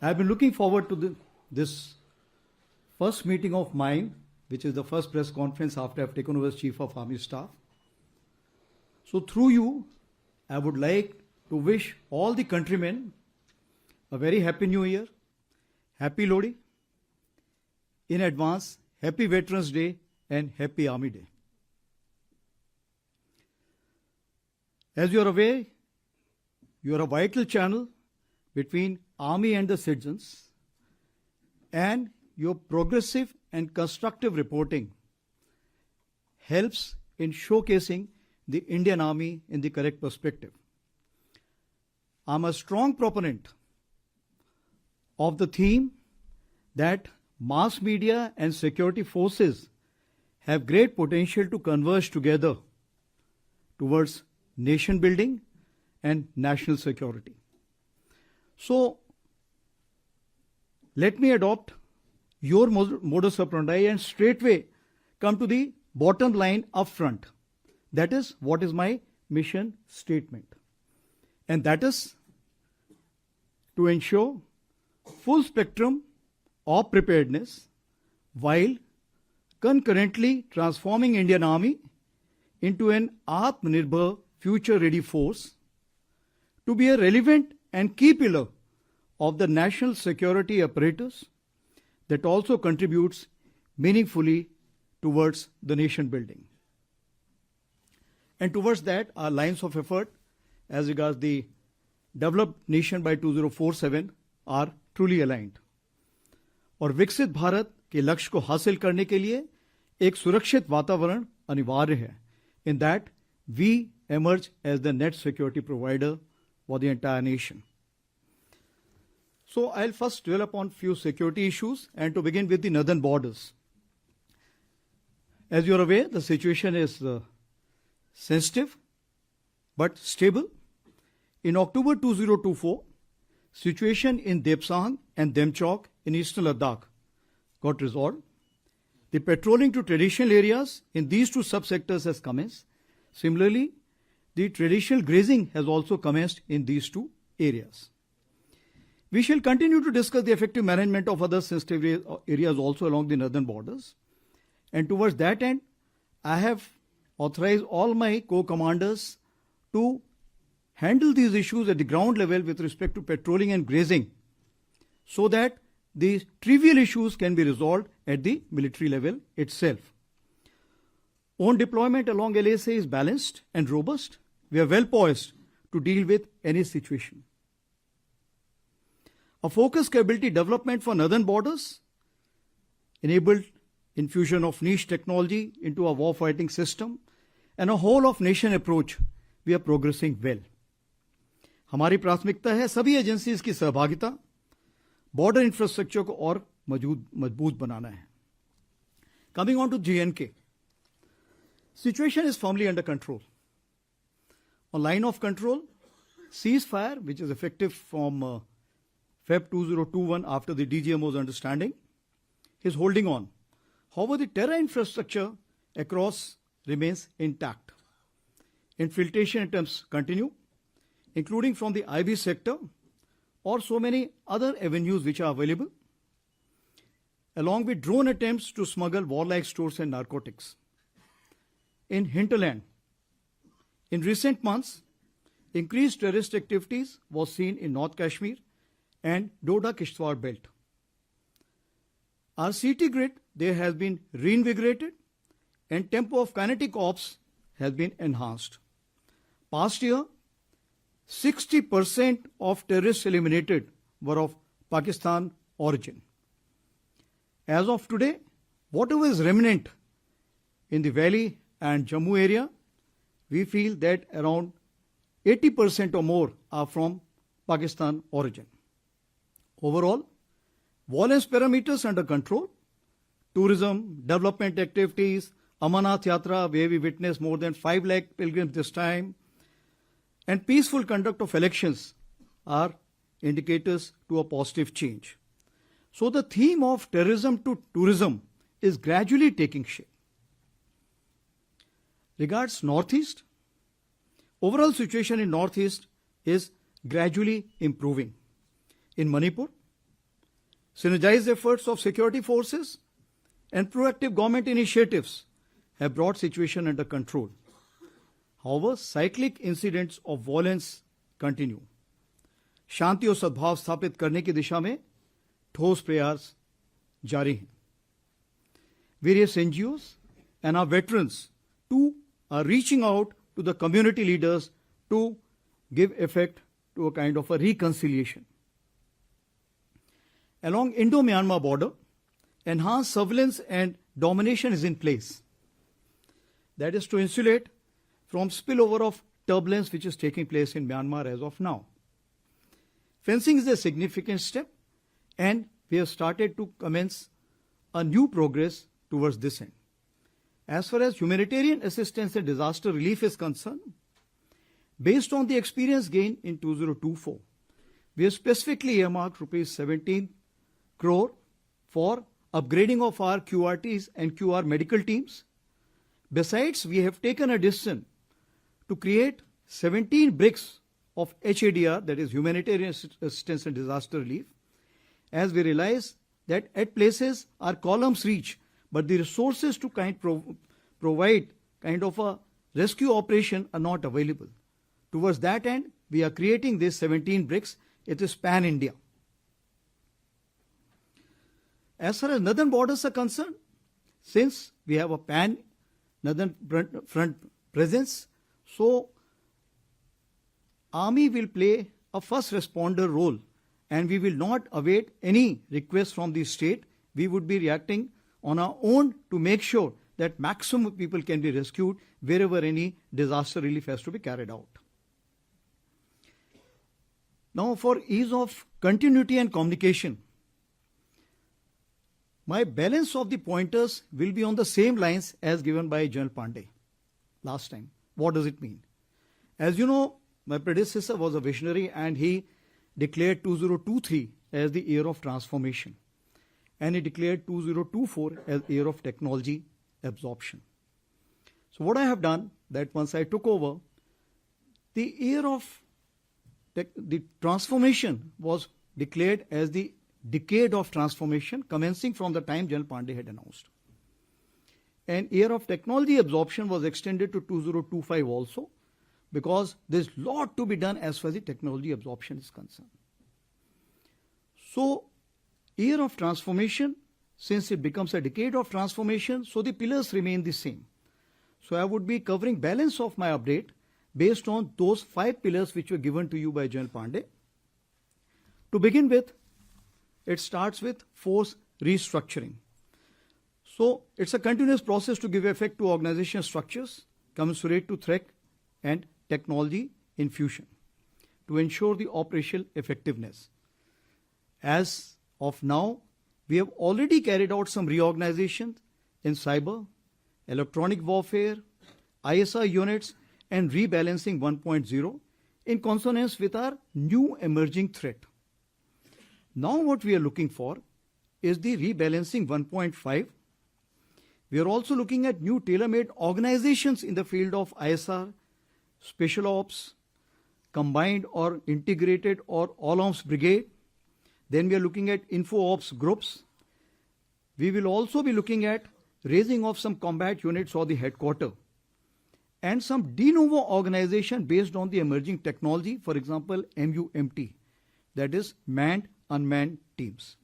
I've been looking forward to this first meeting of mine, which is the first press conference after I've taken over as Chief of Army Staff. So through you, I would like to wish all the countrymen a very happy New Year, happy Lodi, in advance, happy Veterans Day and happy Army Day. As you are aware, you are a vital channel between Army and the citizens, and your progressive and constructive reporting helps in showcasing the Indian Army in the correct perspective. I'm a strong proponent of the theme that mass media and security forces have great potential to converge together towards nation building and national security. So, let me adopt your modus operandi and straightway come to the bottom line up front. That is, what is my mission statement? And that is to ensure full spectrum of preparedness while concurrently transforming Indian Army into an Atmanirbhar future-ready force to be a relevant and key pillar of the national security apparatus that also contributes meaningfully towards the nation building. And towards that, our lines of effort as regards the developed nation by 2047 are truly aligned. और विकसित भारत के लक्ष्य को हासिल करने के लिए एक सुरक्षित वातावरण अनिवार्य है. In that, we emerge as the net security provider for the entire nation. So I'll first dwell upon few security issues, and to begin with the northern borders. As you're aware, the situation is sensitive but stable. In October 2024, situation in Depsang and Demchok in eastern Ladakh got resolved. The patrolling to traditional areas in these two subsectors has commenced. Similarly, the traditional grazing has also commenced in these two areas. We shall continue to discuss the effective management of other sensitive areas also along the northern borders. And towards that end, I have authorized all my co-commanders to handle these issues at the ground level with respect to patrolling and grazing so that the trivial issues can be resolved at the military level itself. Own deployment along LASA is balanced and robust. We are well poised to deal with any situation. A focused capability development for northern borders enabled infusion of niche technology into our warfighting system and a whole of nation approach. We are progressing well. हमारी प्राथमिकता है सभी agencies की सहभागिता, border infrastructure को और मजबूत बनाना है. Coming on to J&K, situation is firmly under control. On line of control, ceasefire, which is effective from Feb 2021 after the DGMO's understanding, is holding on. However, the terror infrastructure across remains intact. Infiltration attempts continue, including from the IB sector or so many other avenues which are available, along with drone attempts to smuggle warlike stores and narcotics. In hinterland, in recent months, increased terrorist activities was seen in North Kashmir and Doda-Kishtwar belt. Our CT grid there has been reinvigorated and tempo of kinetic ops has been enhanced. Past year, 60% of terrorists eliminated were of Pakistan origin. As of today, whatever is remnant in the Valley and Jammu area, we feel that around 80% or more are from Pakistan origin. Overall, violence parameters under control, tourism, development activities, Amarnath Yatra, where we witnessed more than 5 lakh pilgrims this time, and peaceful conduct of elections are indicators to a positive change. So the theme of terrorism to tourism is gradually taking shape. Regards Northeast, overall situation in Northeast is gradually improving. In Manipur, Synergized efforts of security forces and proactive government initiatives have brought situation under control. However, cyclic incidents of violence continue. शांति और सद्भाव स्थापित करने की दिशा में ठोस प्रयास जारी हैं. Various NGOs and our veterans too are reaching out to the community leaders to give effect to a kind of a reconciliation. Along Indo-Myanmar border, enhanced surveillance and domination is in place. That is to insulate from spillover of turbulence which is taking place in Myanmar as of now. Fencing is a significant step, and we have started to commence a new progress towards this end. As far as humanitarian assistance and disaster relief is concerned, based on the experience gained in 2024, we have specifically earmarked rupees 17 crore for upgrading of our QRTs and QR medical teams. Besides, we have taken a decision to create 17 bricks of HADR, that is humanitarian assistance and disaster relief, as we realize that at places our columns reach, but the resources to provide kind of a rescue operation are not available. Towards that end, we are creating these 17 bricks. It is pan-India. As far as northern borders are concerned, since we have a pan-northern front presence, so Army will play a first responder role, and we will not await any request from the state. We would be reacting on our own to make sure that maximum people can be rescued wherever any disaster relief has to be carried out. Now, for ease of continuity and communication, my balance of the pointers will be on the same lines as given by General Pandey last time. What does it mean? As you know, my predecessor was a visionary, and he declared 2023 as the year of transformation, and he declared 2024 as year of technology absorption. So what I have done, that once I took over, the year of the transformation was declared as the decade of transformation, commencing from the time General Pandey had announced. And year of technology absorption was extended to 2025 also, because there's a lot to be done as far as the technology absorption is concerned. So, year of transformation, since it becomes a decade of transformation, so the pillars remain the same. So I would be covering balance of my update based on those 5 pillars which were given to you by General Pandey. To begin with, it starts with force restructuring. So it's a continuous process to give effect to organization structures commensurate to threat and technology infusion to ensure the operational effectiveness. As of now, we have already carried out some reorganization in cyber, electronic warfare, ISR units, and rebalancing 1.0 in consonance with our new emerging threat. Now what we are looking for is the rebalancing 1.5. We are also looking at new tailor-made organizations in the field of ISR, special ops, combined or integrated or all-arms brigade. Then we are looking at info ops groups. We will also be looking at raising of some combat units or the headquarter, and some de novo organization based on the emerging technology, for example, MUMT, that is manned unmanned teams.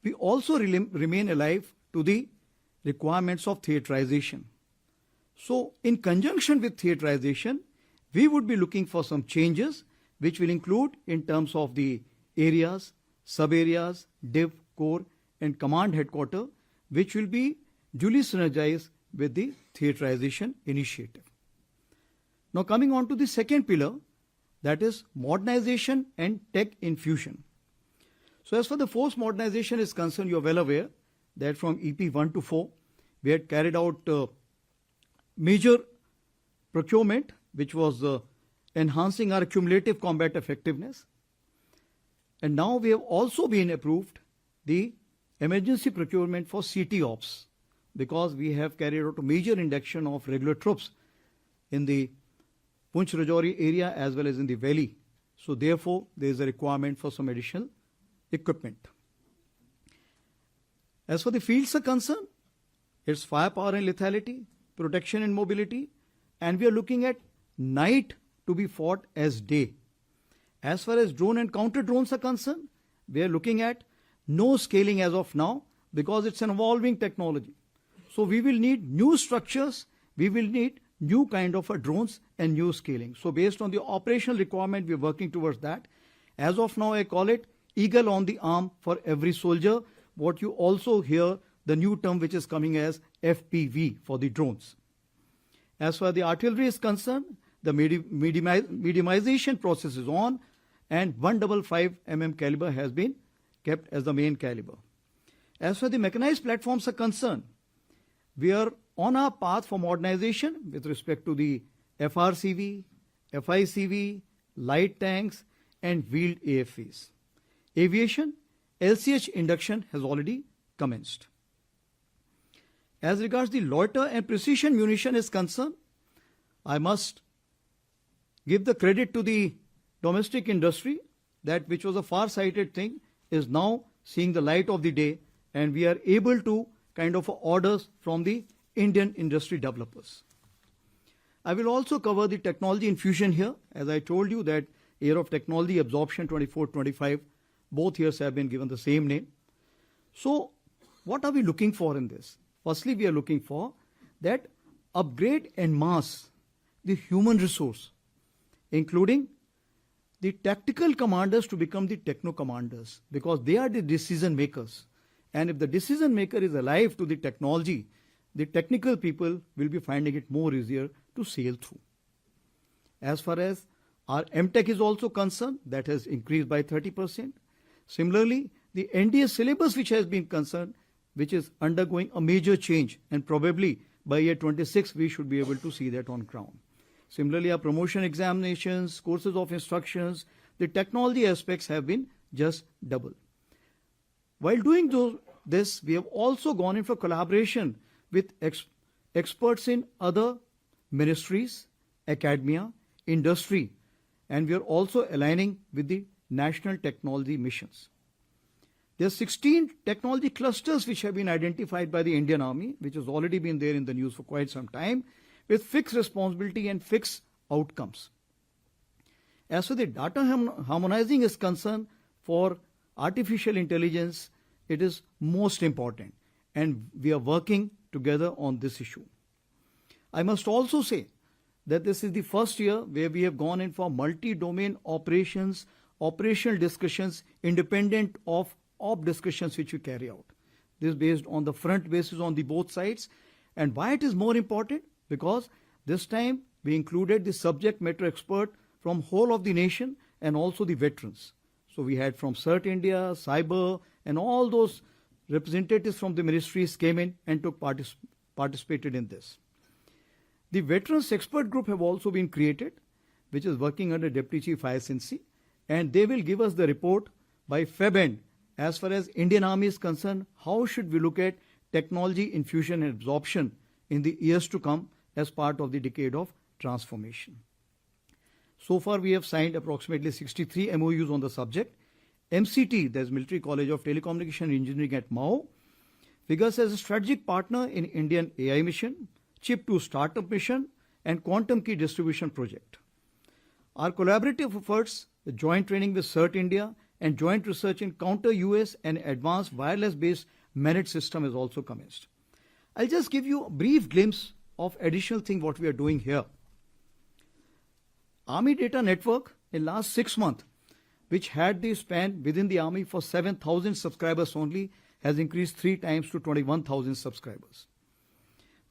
We also remain alive to the requirements of theaterization. So, in conjunction with theaterization, we would be looking for some changes which will include in terms of the areas, sub-areas, div, core, and command headquarter, which will be duly synergized with the theaterization initiative. Now coming on to the second pillar, that is modernization and tech infusion. So as far the force modernization is concerned, you are well aware that from EP 1 to 4, we had carried out major procurement, which was enhancing our cumulative combat effectiveness. And now we have also been approved the emergency procurement for CT ops, because we have carried out a major induction of regular troops in the Punch Rajouri area as well as in the valley. So therefore, there is a requirement for some additional equipment. As for the fields are concerned, it's firepower and lethality, protection and mobility, and we are looking at night to be fought as day. As far as drone and counter drones are concerned, we are looking at no scaling as of now because it's an evolving technology. So we will need new structures, we will need new kind of drones and new scaling. So based on the operational requirement, we're working towards that. As of now, I call it eagle on the arm for every soldier. What you also hear, the new term which is coming as FPV for the drones. As far as the artillery is concerned, the mediumization process is on and 155 mm caliber has been kept as the main caliber. As far as the mechanized platforms are concerned, we are on our path for modernization with respect to the FRCV, FICV, light tanks and wheeled AFVs. Aviation, LCH induction has already commenced. As regards the loiter and precision munition is concerned, I must give the credit to the domestic industry that which was a far-sighted thing is now seeing the light of the day and we are able to kind of orders from the Indian industry developers. I will also cover the technology infusion here. As I told you that year of technology absorption 24-25, both years have been given the same name. So what are we looking for in this? Firstly, we are looking for that upgrade and mass the human resource, including the tactical commanders to become the techno commanders because they are the decision makers. And if the decision maker is alive to the technology, the technical people will be finding it more easier to sail through. As far as our MTech is also concerned, that has increased by 30%. Similarly, the NDA syllabus which has been concerned, which is undergoing a major change and probably by year 26 we should be able to see that on ground. Similarly, our promotion examinations, courses of instructions, the technology aspects have been just double. While doing this, we have also gone in for collaboration with experts in other ministries, academia, industry, and we are also aligning with the national technology missions. There are 16 technology clusters which have been identified by the Indian Army, which has already been there in the news for quite some time, with fixed responsibility and fixed outcomes. As for the data harmonizing is concerned, for artificial intelligence, it is most important, and we are working together on this issue. I must also say that this is the first year where we have gone in for multi-domain operations, operational discussions, independent of op discussions which we carry out. This is based on the front basis on the both sides. And why it is more important? Because this time we included the subject matter expert from whole of the nation and also the veterans. So we had from CERT India, Cyber, and all those representatives from the ministries came in and took participated in this. The Veterans Expert Group have also been created, which is working under Deputy Chief ISNC, and they will give us the report by Feb end as far as Indian Army is concerned, how should we look at technology infusion and absorption in the years to come as part of the decade of transformation. So far, we have signed approximately 63 MOUs on the subject. MCT, that is Military College of Telecommunication Engineering at Mao, figures as a strategic partner in Indian AI mission, Chip-2 Startup mission, and Quantum Key Distribution project. Our collaborative efforts, the joint training with CERT India and joint research in counter-US and advanced wireless-based managed system has also commenced. I'll just give you a brief glimpse of additional thing what we are doing here. Army Data Network in last 6 months, which had the span within the Army for 7,000 subscribers only, has increased 3 times to 21,000 subscribers.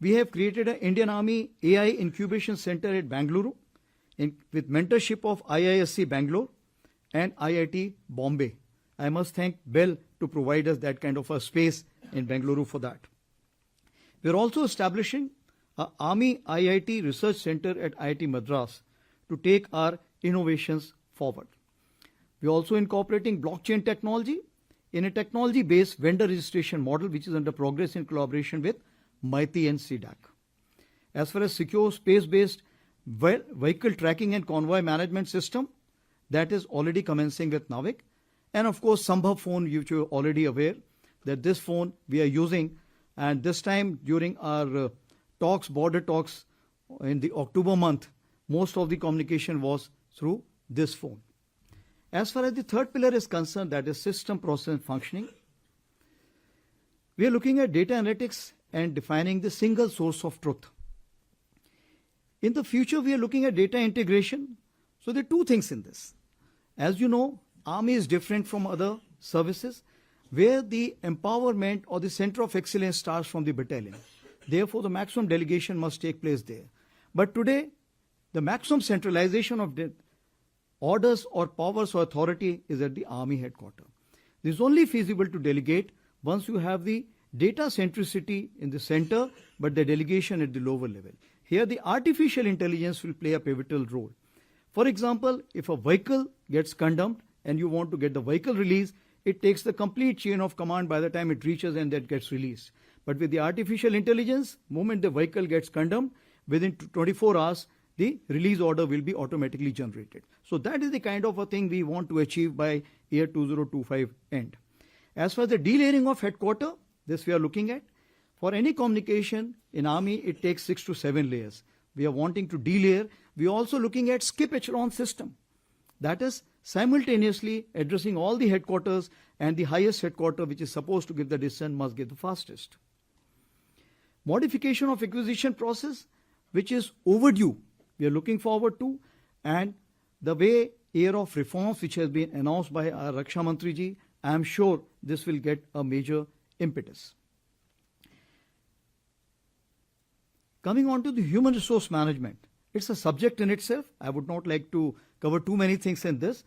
We have created an Indian Army AI Incubation Center at Bangalore with mentorship of IISc Bangalore and IIT Bombay. I must thank Bell to provide us that kind of a space in Bangalore for that. We are also establishing an Army IIT Research Center at IIT Madras to take our innovations forward. We are also incorporating blockchain technology in a technology-based vendor registration model which is under progress in collaboration with MITI and CDAC. As far as secure space-based vehicle tracking and convoy management system, that is already commencing with NAVIC. And of course, Sambhav phone, which you're already aware that this phone we are using. And this time during our talks, border talks in the October month, most of the communication was through this phone. As far as the third pillar is concerned, that is system, process, and functioning, we are looking at data analytics and defining the single source of truth. In the future, we are looking at data integration. So there are two things in this. As you know, Army is different from other services where the empowerment or the center of excellence starts from the battalion. Therefore, the maximum delegation must take place there. But today, the maximum centralization of the orders or powers or authority is at the Army headquarters. This is only feasible to delegate once you have the data centricity in the center, but the delegation at the lower level. Here, the artificial intelligence will play a pivotal role. For example, if a vehicle gets condemned and you want to get the vehicle released, it takes the complete chain of command by the time it reaches and that gets released. But with the artificial intelligence, moment the vehicle gets condemned, within 24 hours, the release order will be automatically generated. So that is the kind of a thing we want to achieve by year 2025 end. As far as the delayering of headquarters, this we are looking at. For any communication in Army, it takes 6 to 7 layers. We are wanting to delayer. We are also looking at skip echelon system. That is simultaneously addressing all the headquarters, and the highest headquarter which is supposed to give the decision must give the fastest. Modification of acquisition process, which is overdue, we are looking forward to, and the way year of reforms which has been announced by our Raksha Mantri ji, I am sure this will get a major impetus. Coming on to the human resource management, it's a subject in itself. I would not like to cover too many things in this,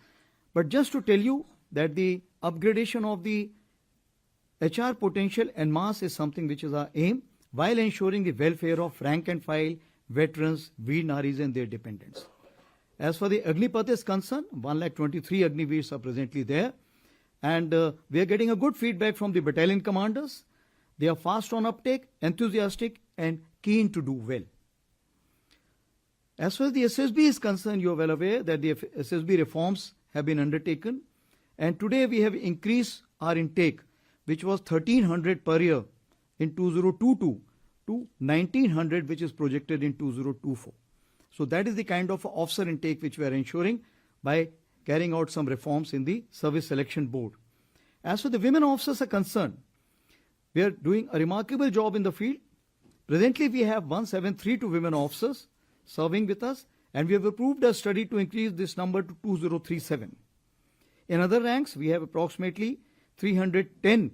but just to tell you that the upgradation of the HR potential en masse is something which is our aim, while ensuring the welfare of rank and file, veterans, Veer Naris and their dependents. As for the Agnipath is concerned, 123 Agniveers are presently there, and we are getting a good feedback from the battalion commanders. They are fast on uptake, enthusiastic and keen to do well. As far as the SSB is concerned, you are well aware that the SSB reforms have been undertaken, and today we have increased our intake, which was 1300 per year in 2022 to 1900, which is projected in 2024. So that is the kind of officer intake which we are ensuring by carrying out some reforms in the service selection board. As for the women officers are concerned, we are doing a remarkable job in the field. Presently, we have 1732 women officers serving with us, and we have approved a study to increase this number to 2037. In other ranks, we have approximately 310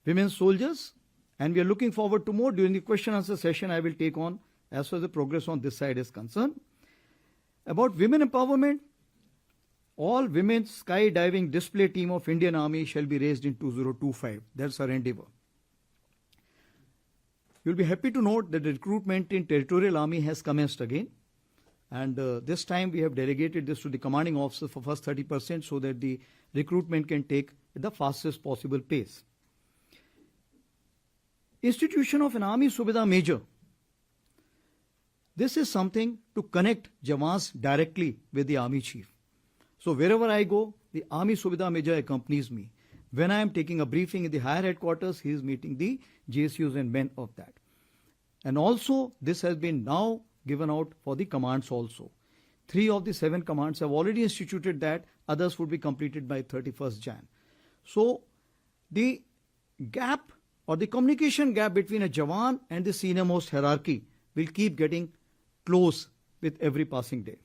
women soldiers, and we are looking forward to more. During the question answer session, I will take on as far as the progress on this side is concerned. About women empowerment, all women's skydiving display team of Indian Army shall be raised in 2025. That's our endeavor. You'll be happy to note that the recruitment in Territorial Army has commenced again. And this time we have delegated this to the commanding officer for first 30% so that the recruitment can take at the fastest possible pace. Institution of an Army Subedar Major. This is something to connect Jawans directly with the Army Chief. So wherever I go, the Army Subedar Major accompanies me. When I am taking a briefing in the higher headquarters, he is meeting the JSUs and men of that. And also, this has been now given out for the commands also. 3 of the 7 commands have already instituted that. Others would be completed by 31st Jan. So, the gap or the communication gap between a Jawan and the senior most hierarchy will keep getting close with every passing day.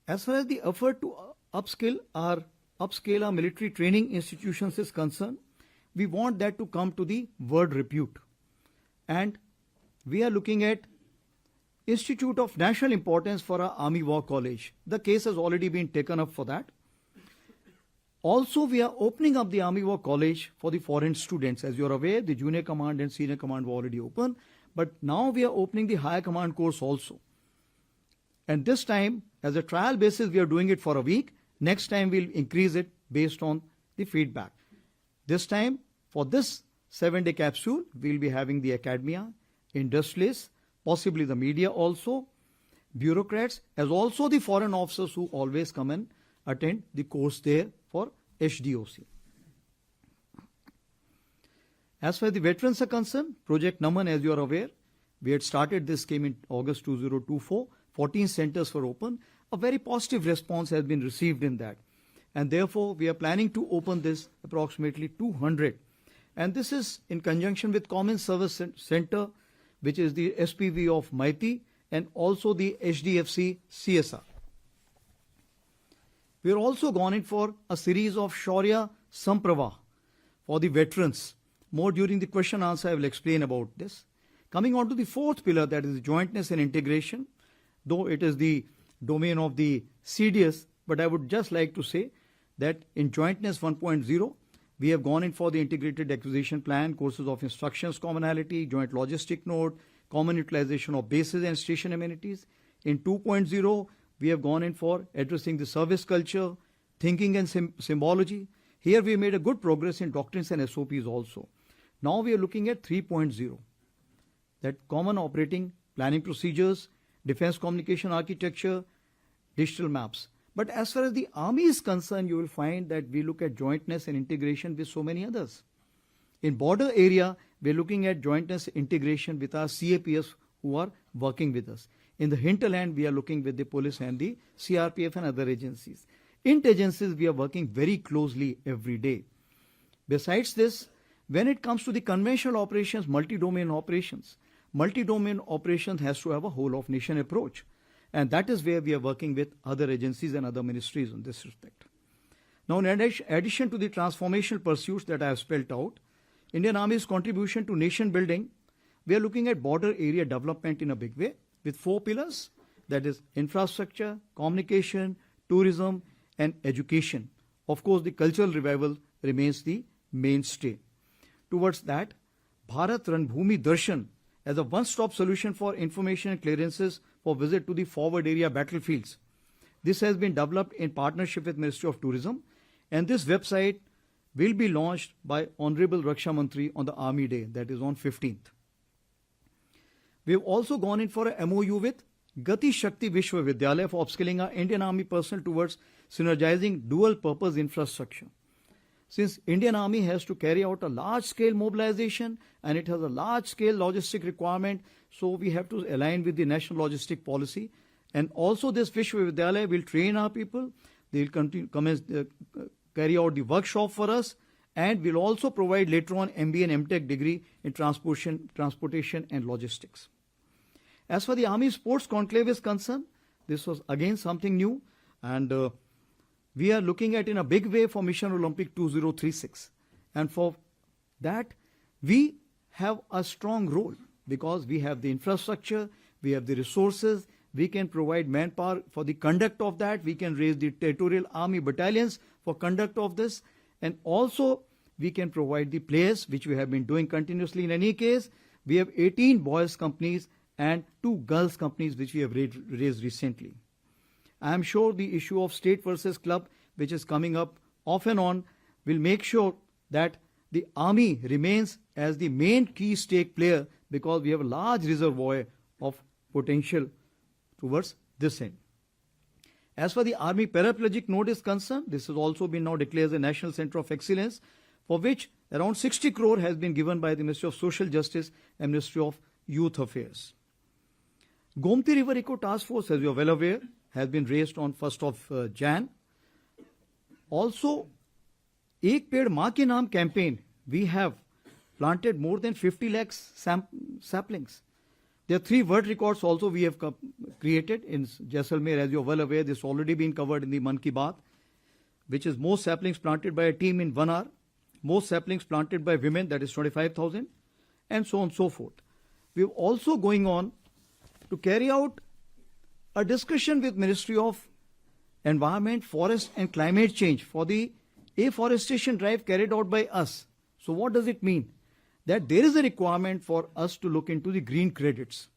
As far as the effort to upscale our military training institutions is concerned, we want that to come to the world repute. And we are looking at Institute of National Importance for our Army War College. The case has already been taken up for that. Also, we are opening up the Army War College for the foreign students. As you are aware, the junior command and senior command were already open, but now we are opening the higher command course also. And this time, as a trial basis, we are doing it for a week. Next time, we'll increase it based on the feedback. This time, for this 7-day capsule, we'll be having the academia, industrialists, possibly the media also, bureaucrats as also the foreign officers who always come and attend the course there for HDOC. As far as the veterans are concerned, Project Naman, as you are aware, we had started this scheme in August 2024. 14 centers were open. A very positive response has been received in that. And therefore, we are planning to open this approximately 200. And this is in conjunction with Common Service Center, which is the SPV of Maiti, and also the HDFC CSR. We are also gone in for a series of Shaurya Samprava for the veterans. More during the question answer, I will explain about this. Coming on to the fourth pillar, that is jointness and integration, though it is the domain of the CDS, but I would just like to say that in Jointness 1.0, we have gone in for the integrated acquisition plan, courses of instructions commonality, joint logistic node, common utilization of bases and station amenities. In 2.0, we have gone in for addressing the service culture, thinking and symbology. Here we made a good progress in doctrines and SOPs also. Now we are looking at 3.0, that common operating planning procedures, defense communication architecture, digital maps. But as far as the army is concerned, you will find that we look at jointness and integration with so many others. In border area, we are looking at jointness integration with our CAPS who are working with us. In the hinterland, we are looking with the police and the CRPF and other agencies. Int-agencies, we are working very closely every day. Besides this, when it comes to the conventional operations, multi-domain operations has to have a whole of nation approach. And that is where we are working with other agencies and other ministries in this respect. Now, in addition to the transformational pursuits that I have spelled out, Indian Army's contribution to nation building, we are looking at border area development in a big way with 4 pillars, that is infrastructure, communication, tourism, and education. Of course, the cultural revival remains the mainstay. Towards that, Bharat Ranbhumi Darshan as a one-stop solution for information and clearances for visit to the forward area battlefields. This has been developed in partnership with Ministry of Tourism, and this website will be launched by Honorable Raksha Mantri on the Army Day, that is on 15th. We have also gone in for a MOU with Gati Shakti Vishwavidyalaya for upskilling our Indian Army personnel towards synergizing dual-purpose infrastructure. Since Indian Army has to carry out a large-scale mobilization and it has a large-scale logistic requirement, so we have to align with the national logistic policy. And also this Vishwavidyalaya will train our people. They will carry out the workshop for us, and will also provide later on MBA and MTech degree in transportation and logistics. As for the Army Sports Conclave is concerned, this was again something new, and we are looking at in a big way for Mission Olympic 2036. And for that, we have a strong role because we have the infrastructure, we have the resources, we can provide manpower for the conduct of that, we can raise the territorial army battalions for conduct of this, and also we can provide the players, which we have been doing continuously. In any case, we have 18 boys companies and 2 girls companies which we have raised recently. I am sure the issue of state versus club, which is coming up off and on, will make sure that the army remains as the main key stake player, because we have a large reservoir of potential towards this end. As far as the Army Paraplegic Node is concerned, this has also been now declared as a National Center of Excellence, for which around 60 crore has been given by the Ministry of Social Justice and Ministry of Youth Affairs. Gomti River Eco Task Force, as you are well aware, has been raised on 1st of Jan. Also, Ek Ped Maa Ke Naam campaign, we have planted more than 50 lakhs saplings. There are 3 world records also we have created in Jaisalmer. As you are well aware, this has already been covered in the Man Ki Baat, which is most saplings planted by a team in 1 hour, most saplings planted by women, that is 25,000, and so on and so forth. We are also going on to carry out a discussion with Ministry of Environment, Forest and Climate Change for the afforestation drive carried out by us. So what does it mean? That there is a requirement for us to look into the green credits.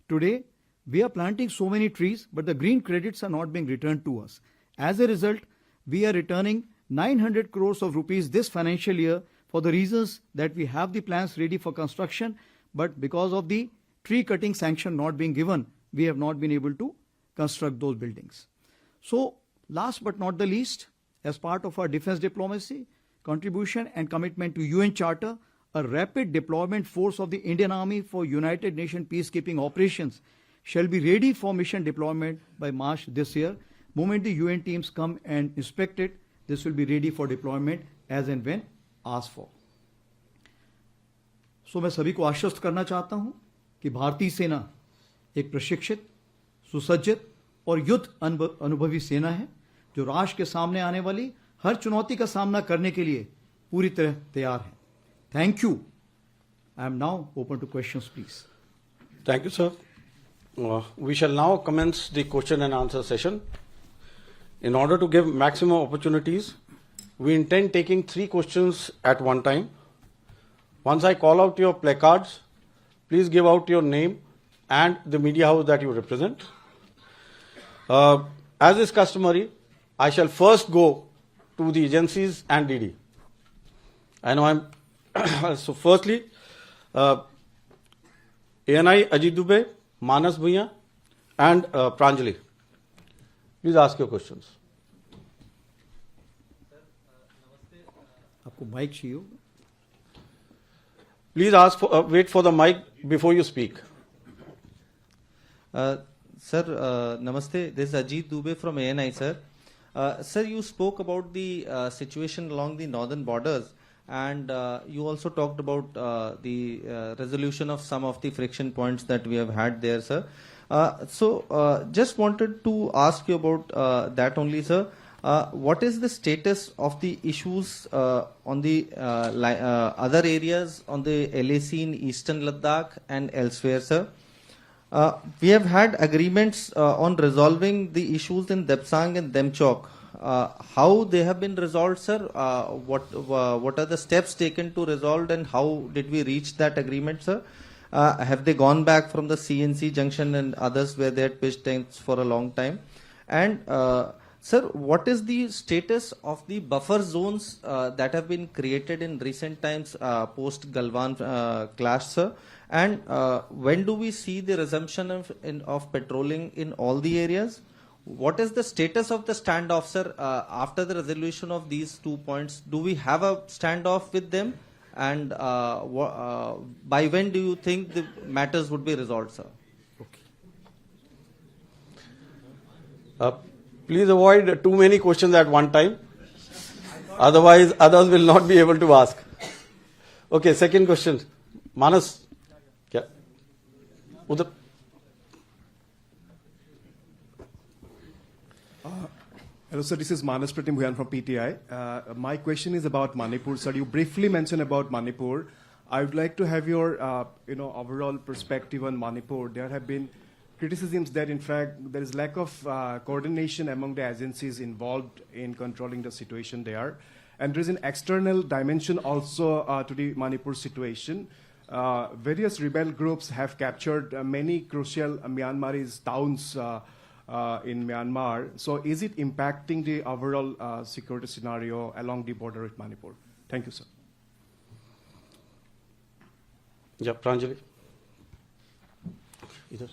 Today, we are planting so many trees, but the green credits are not being returned to us. As a result, we are returning 900 crores of rupees this financial year for the reasons that we have the plans ready for construction, but because of the tree cutting sanction not being given, we have not been able to construct those buildings. So, last but not the least, as part of our defense diplomacy, contribution and commitment to UN Charter, a rapid deployment force of the Indian Army for United Nations peacekeeping operations shall be ready for mission deployment by March this year. Moment the UN teams come and inspect it, this will be ready for deployment as and when asked for. So मैं सभी को आश्वस्त करना चाहता हूं कि भारतीय सेना एक प्रशिक्षित, सुसज्जित और युद्ध अनुभवी सेना है जो राष्ट्र के सामने आने वाली हर चुनौती का सामना करने के लिए पूरी तरह तैयार है. Thank you. I am now open to questions, please. Thank you, sir. We shall now commence the question and answer session. In order to give maximum opportunities, we intend taking 3 questions at one time. Once I call out your placards, please give out your name and the media house that you represent. As is customary, I shall first go to the agencies and DD. I know I'm so firstly, ANI Ajit Dubey, Manas Bhuiya and Pranjali. Please ask your questions. आपको mic चाहिए होगा. Please ask for, wait for the mic before you speak. Sir, namaste. This is Ajit Dubey from ANI, sir. Sir, you spoke about the situation along the northern borders, and you also talked about the resolution of some of the friction points that we have had there, sir. So, just wanted to ask you about that only, sir. What is the status of the issues on the other areas on the LAC in Eastern Ladakh and elsewhere, sir? We have had agreements on resolving the issues in Depsang and Demchok. How they have been resolved, sir? What are the steps taken to resolve, and how did we reach that agreement, sir? Have they gone back from the CNC junction and others where they had pitched tents for a long time? And sir, what is the status of the buffer zones that have been created in recent times post Galwan clash, sir? And when do we see the resumption of patrolling in all the areas? What is the status of the standoff, sir, after the resolution of these 2 points? Do we have a standoff with them? And by when do you think the matters would be resolved, sir? Okay. Please avoid too many questions at one time. Otherwise, others will not be able to ask. Okay, second question. Manas. Yeah. Udar. Hello, sir. This is Manas Pratim Bhuyan from PTI. My question is about Manipur. Sir, you briefly mentioned about Manipur. I would like to have your, overall perspective on Manipur. There have been criticisms that, in fact, there is lack of coordination among the agencies involved in controlling the situation there. And there is an external dimension also to the Manipur situation. Various rebel groups have captured many crucial Myanmarese towns in Myanmar. So is it impacting the overall security scenario along the border with Manipur? Thank you, sir. Yeah, Pranjali. Either.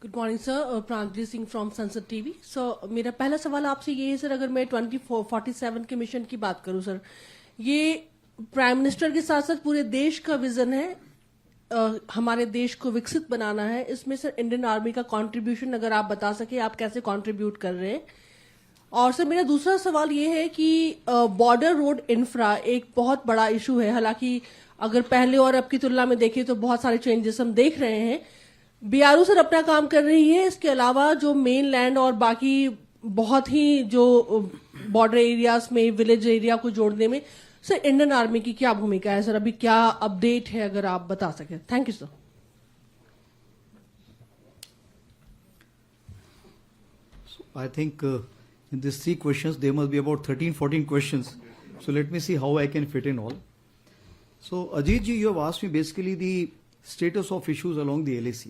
Good morning sir. Pranjali Singh from संसद TV. सो मेरा पहला सवाल आपसे ये है sir, अगर मैं 2047 के मिशन की बात करूं सर, ये प्राइम मिनिस्टर के साथ साथ पूरे देश का विजन है, हमारे देश को विकसित बनाना है. इसमें सर इंडियन आर्मी का कंट्रीब्यूशन अगर आप बता सके, आप कैसे कंट्रीब्यूट कर रहे हैं. और सर मेरा दूसरा सवाल ये है कि बॉर्डर रोड इंफ्रा एक बहुत बड़ा इशू है. हालांकि अगर पहले और अब की तुलना में देखें तो बहुत सारे चेंजेस हम देख रहे हैं. बीआरओ सर अपना काम कर रही है, इसके अलावा जो मेन लैंड और बाकी बहुत ही जो बॉर्डर एरियाज में विलेज एरिया को जोड़ने में सर इंडियन आर्मी की क्या भूमिका है सर, अभी क्या अपडेट है अगर आप बता सकें. Thank you sir. I think in these 3 questions there must be about 13-14 questions. So let me see how I can fit in all. So Ajit ji, you have asked me basically the status of issues along the LAC.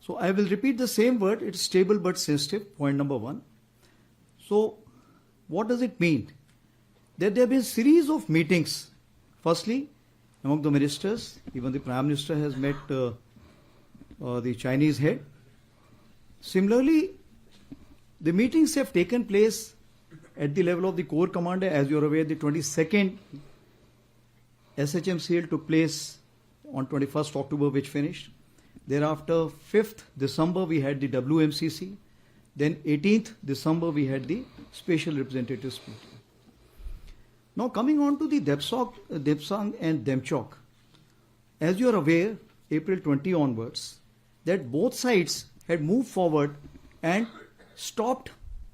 So I will repeat the same word. It's stable but sensitive, point number 1. So what does it mean? that there have been series of meetings. Firstly, among the ministers, even the Prime Minister has met the Chinese head. Similarly, the meetings have taken place at the level of the Corps Commander. As you are aware, the 22nd SHMCL took place on 21st October, which finished. Thereafter, 5th December, we had the WMCC. Then 18th December, we had the Special Representatives meeting. Now coming on to the Depsang and Demchok. As you are aware, April 20 onwards, that both sides had moved forward and stopped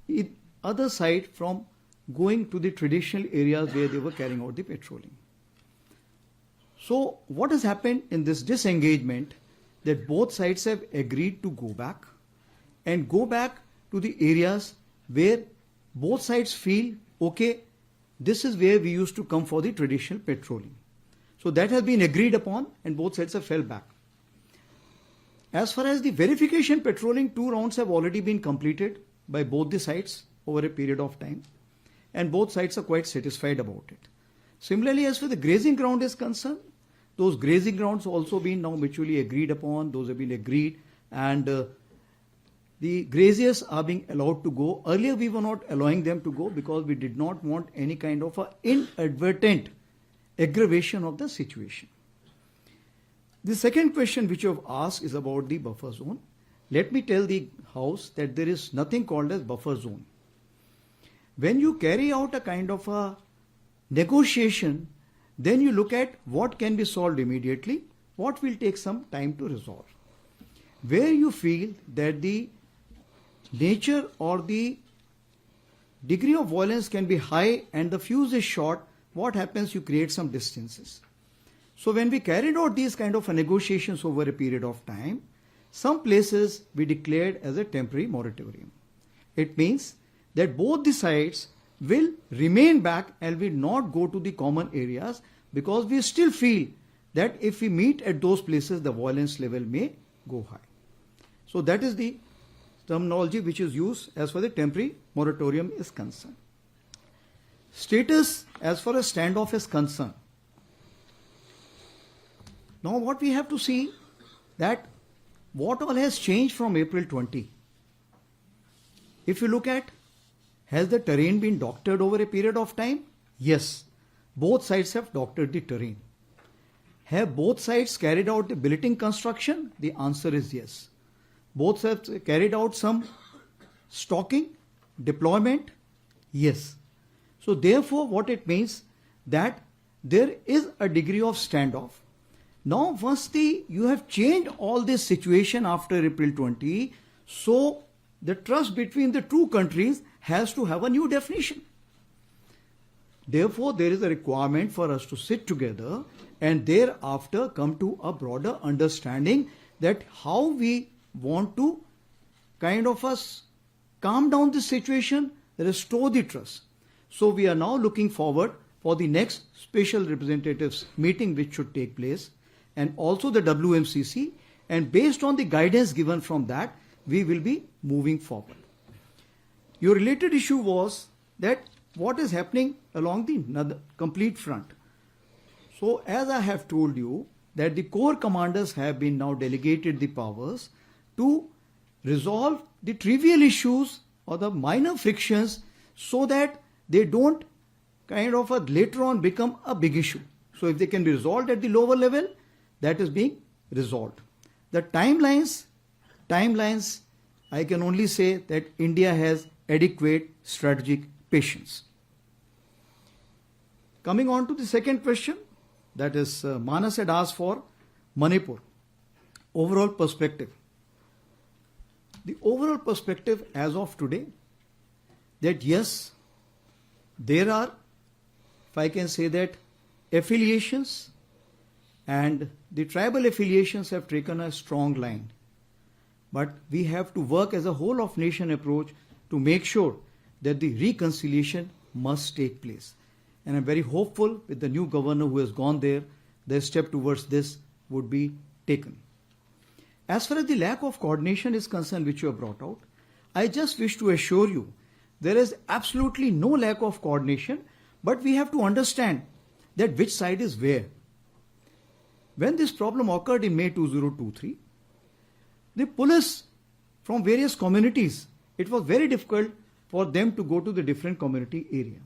the other side from going to the traditional areas where they were carrying out the patrolling. So what has happened in this disengagement, that both sides have agreed to go back to the areas where both sides feel, okay, this is where we used to come for the traditional patrolling. So that has been agreed upon and both sides have fell back. As far as the verification patrolling, 2 rounds have already been completed by both the sides over a period of time, and both sides are quite satisfied about it. Similarly, as far as the grazing ground is concerned, those grazing grounds also been now mutually agreed upon, those have been agreed, and the graziers are being allowed to go. Earlier we were not allowing them to go because we did not want any kind of inadvertent aggravation of the situation. The second question which you have asked is about the buffer zone. Let me tell the House that there is nothing called as buffer zone. When you carry out a kind of a negotiation, then you look at what can be solved immediately, what will take some time to resolve. Where you feel that the nature or the degree of violence can be high and the fuse is short, what happens? You create some distances. So when we carried out these kind of negotiations over a period of time, some places we declared as a temporary moratorium. It means that both the sides will remain back and will not go to the common areas because we still feel that if we meet at those places, the violence level may go high. So that is the terminology which is used as far as the temporary moratorium is concerned. Status as far as standoff is concerned. Now what we have to see that what all has changed from April 20. If you look at, has the terrain been doctored over a period of time? Yes. Both sides have doctored the terrain. Have both sides carried out the billeting construction? The answer is yes. Both sides have carried out some stocking, deployment? Yes. So therefore what it means that there is a degree of standoff. Now once you have changed all this situation after April 20, so the trust between the two countries has to have a new definition. Therefore, there is a requirement for us to sit together and thereafter come to a broader understanding that how we want to kind of calm down the situation, restore the trust. So we are now looking forward for the next special representatives meeting which should take place and also the WMCC, and based on the guidance given from that, we will be moving forward. Your related issue was that what is happening along the complete front. So as I have told you that the Corps commanders have been now delegated the powers to resolve the trivial issues or the minor frictions so that they don't kind of later on become a big issue. So if they can be resolved at the lower level, that is being resolved. The timelines, I can only say that India has adequate strategic patience. Coming on to the second question, that is Manas had asked for Manipur. Overall perspective. The overall perspective as of today, that yes, there are, if I can say that, affiliations, and the tribal affiliations have taken a strong line. But we have to work as a whole of nation approach to make sure that the reconciliation must take place. And I'm very hopeful with the new governor who has gone there, the step towards this would be taken. As far as the lack of coordination is concerned, which you have brought out, I just wish to assure you there is absolutely no lack of coordination, But we have to understand that which side is where. When this problem occurred in May 2023, the police from various communities, it was very difficult for them to go to the different community area.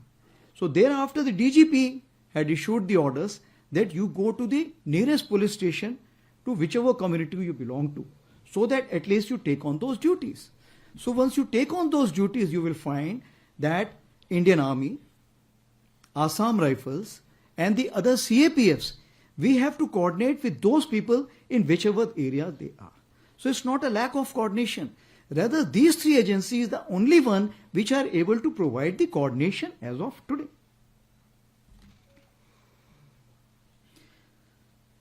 So thereafter the DGP had issued the orders that you go to the nearest police station to whichever community you belong to, so that at least you take on those duties. So once you take on those duties, you will find that Indian Army, Assam Rifles and the other CAPFs, we have to coordinate with those people in whichever area they are. So it's not a lack of coordination. Rather, these three agencies are the only one which are able to provide the coordination as of today.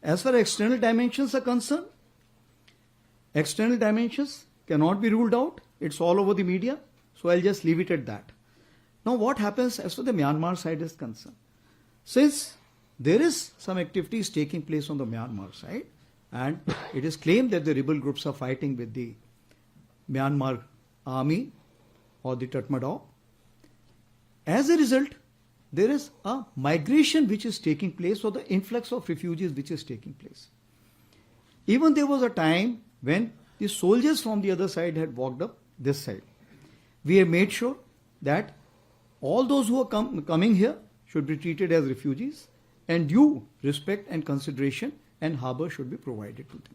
As far as external dimensions are concerned, external dimensions cannot be ruled out. It's all over the media. So I'll just leave it at that. Now what happens as far as the Myanmar side is concerned? Since there is some activities taking place on the Myanmar side, and it is claimed that the rebel groups are fighting with the Myanmar army or the Tatmadaw. As a result, there is a migration which is taking place, or the influx of refugees which is taking place. Even there was a time when the soldiers from the other side had walked up this side. We have made sure that all those who are coming here should be treated as refugees, and due respect and consideration and harbour should be provided to them.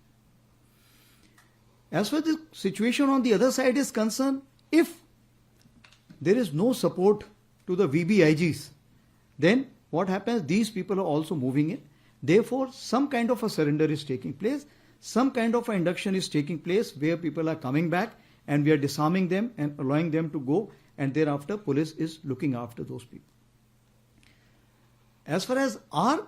As far as the situation on the other side is concerned, if there is no support to the VBIGs, then what happens? These people are also moving in. Therefore, some kind of a surrender is taking place. Some kind of an induction is taking place where people are coming back and we are disarming them and allowing them to go, and thereafter police is looking after those people. As far as our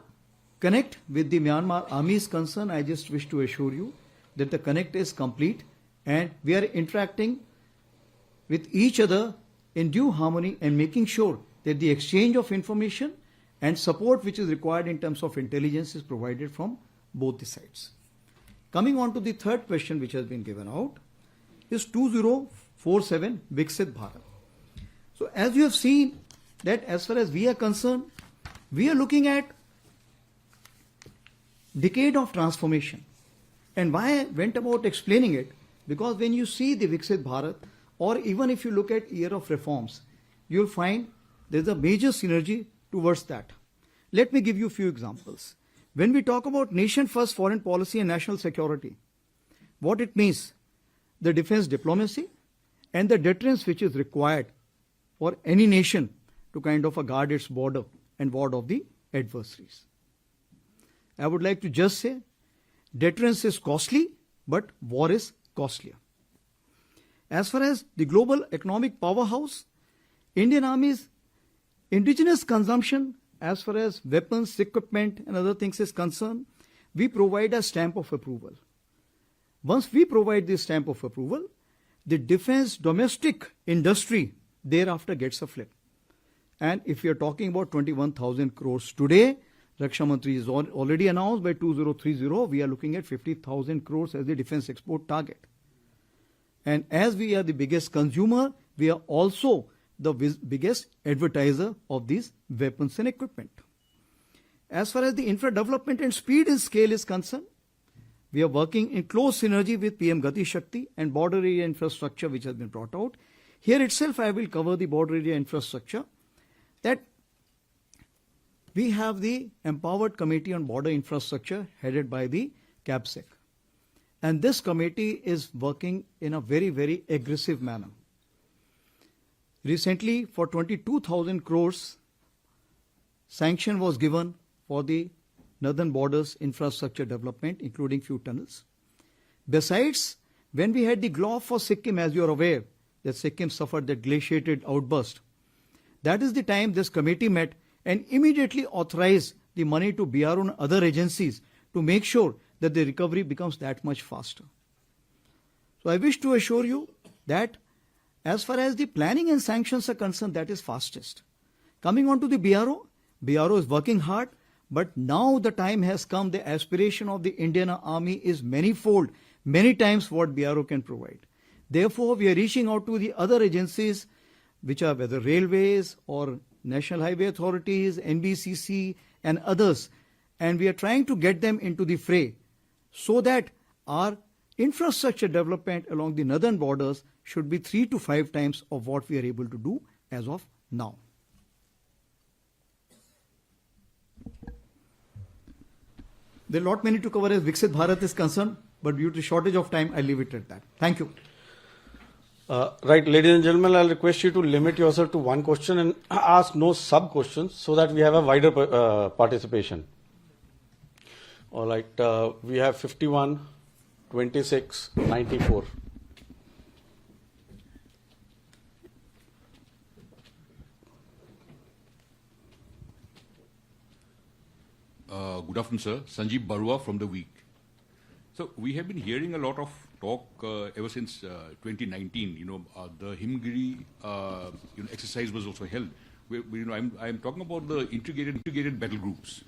connect with the Myanmar army is concerned, I just wish to assure you that the connect is complete and we are interacting with each other in due harmony and making sure that the exchange of information and support which is required in terms of intelligence is provided from both the sides. Coming on to the third question which has been given out is 2047 Viksit Bharat. So as you have seen that as far as we are concerned, we are looking at decade of transformation. And why I went about explaining it, because when you see the Viksit Bharat, or even if you look at year of reforms, you'll find there's a major synergy towards that. Let me give you a few examples. When we talk about nation first foreign policy and national security, what it means, the defense diplomacy and the deterrence which is required for any nation to kind of guard its border and ward off the adversaries. I would like to just say, deterrence is costly, but war is costlier. As far as the global economic powerhouse, Indian Army's indigenous consumption as far as weapons, equipment and other things is concerned, we provide a stamp of approval. Once we provide this stamp of approval, the defense domestic industry thereafter gets a flip. And if we are talking about 21,000 crores today, Raksha Mantri is already announced by 2030, we are looking at 50,000 crores as the defense export target. And as we are the biggest consumer, we are also the biggest advertiser of these weapons and equipment. As far as the infra development and speed and scale is concerned, we are working in close synergy with PM Gati Shakti and border area infrastructure which has been brought out. Here itself I will cover the border area infrastructure, that we have the Empowered Committee on Border Infrastructure headed by the CAPSEC. And this committee is working in a very, very aggressive manner. Recently, for 22,000 crores, sanction was given for the northern borders infrastructure development, including few tunnels. Besides, when we had the GLOF for Sikkim, as you are aware, that Sikkim suffered that glaciated outburst, that is the time this committee met and immediately authorized the money to BRO and other agencies to make sure that the recovery becomes that much faster. So I wish to assure you that as far as the planning and sanctions are concerned, that is fastest. Coming on to the BRO is working hard, but now the time has come, the aspiration of the Indian Army is manifold, many times what BRO can provide. Therefore, we are reaching out to the other agencies, which are whether railways or National Highway Authorities, NBCC, and others, and we are trying to get them into the fray so that our infrastructure development along the northern borders should be 3 to 5 times of what we are able to do as of now. There are a lot many to cover as Viksit Bharat is concerned, but due to shortage of time, I leave it at that. Thank you. Right, ladies and gentlemen, I'll request you to limit yourself to one question and ask no sub-questions so that we have a wider participation. All right, we have 51, 26, 94. Good afternoon, sir. Sanjeev Barua from The Week. So we have been hearing a lot of talk ever since 2019. The Himgiri exercise was also held. I'm talking about the integrated battle groups.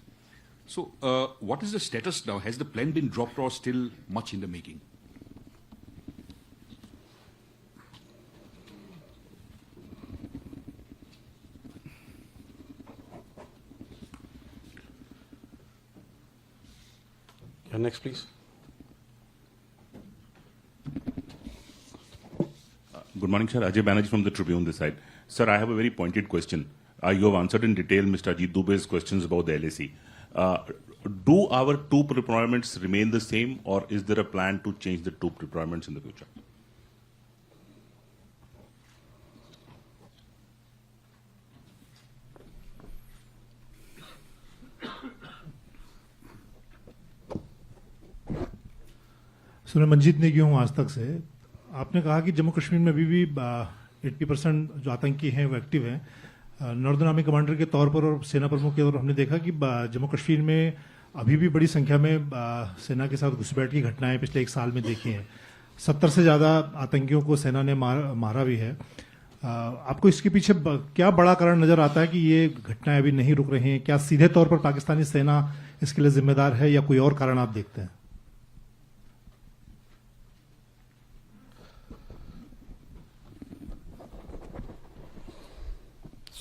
So what is the status now? Has the plan been dropped or still much in the making? Next, please. Good morning, sir. Ajay Banerjee from the Tribune this side. Sir, I have a very pointed question. You have answered in detail Mr. Ajit Dubey's questions about the LAC. Do our troop deployments remain the same, or is there a plan to change the troop deployments in the future? Sir मैं मंजीत नेगी हूँ आज तक से। आपने कहा कि जम्मू कश्मीर में अभी भी 80% जो आतंकी हैं वो एक्टिव हैं। नॉर्दर्न आर्मी कमांडर के तौर पर और सेना प्रमुख के तौर पर हमने देखा कि जम्मू कश्मीर में अभी भी बड़ी संख्या में सेना के साथ घुसपैठ की घटनाएं पिछले 1 साल में देखी हैं। 70 से ज़्यादा आतंकियों को सेना ने मारा भी है। आपको इसके पीछे क्या बड़ा कारण नजर आता है कि ये घटनाएं अभी नहीं रुक रही हैं? क्या सीधे तौर पर पाकिस्तानी सेना इसके लिए जिम्मेदार है या कोई और कारण आप देखते हैं?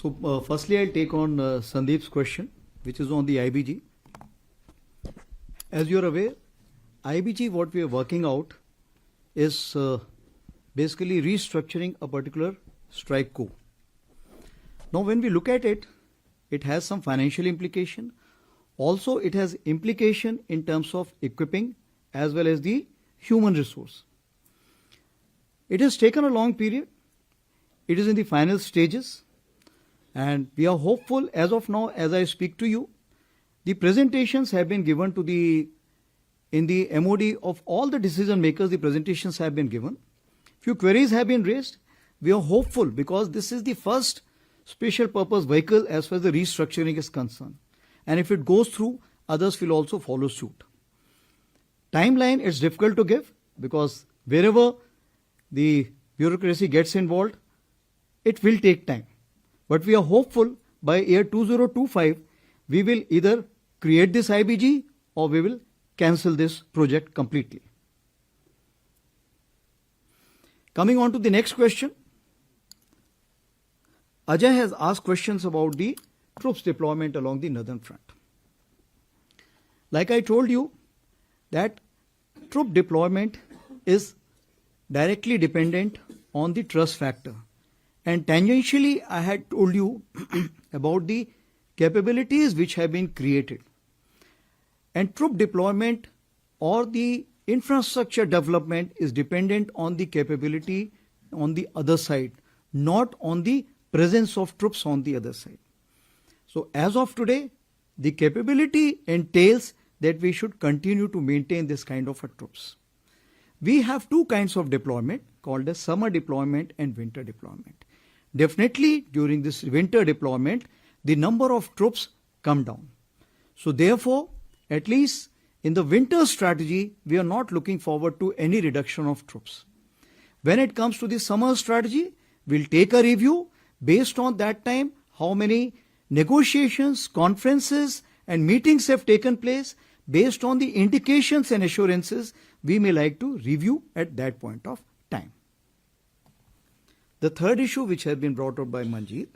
So, firstly, I'll take on Sandeep's question, which is on the IBG. As you're aware, IBG, what we are working out is basically restructuring a particular strike corps. Now, when we look at it, it has some financial implication. Also, it has implication in terms of equipping as well as the human resource. It has taken a long period. It is in the final stages. And we are hopeful as of now, as I speak to you, the presentations have been given to in the MOD of all the decision makers, the presentations have been given. Few queries have been raised. We are hopeful because this is the first special purpose vehicle as far as the restructuring is concerned. And if it goes through, others will also follow suit. Timeline is difficult to give because wherever the bureaucracy gets involved, it will take time. But we are hopeful by year 2025, we will either create this IBG or we will cancel this project completely. Coming on to the next question. Ajay has asked questions about the troops deployment along the northern front. Like I told you, that troop deployment is directly dependent on the trust factor. And tangentially, I had told you about the capabilities which have been created. And troop deployment or the infrastructure development is dependent on the capability on the other side, not on the presence of troops on the other side. So as of today, the capability entails that we should continue to maintain this kind of a troops. We have two kinds of deployment called as summer deployment and winter deployment. Definitely during this winter deployment, the number of troops come down. So therefore, at least in the winter strategy, we are not looking forward to any reduction of troops. When it comes to the summer strategy, we'll take a review based on that time, how many negotiations, conferences and meetings have taken place. Based on the indications and assurances, we may like to review at that point of time. The third issue which has been brought up by Manjeet,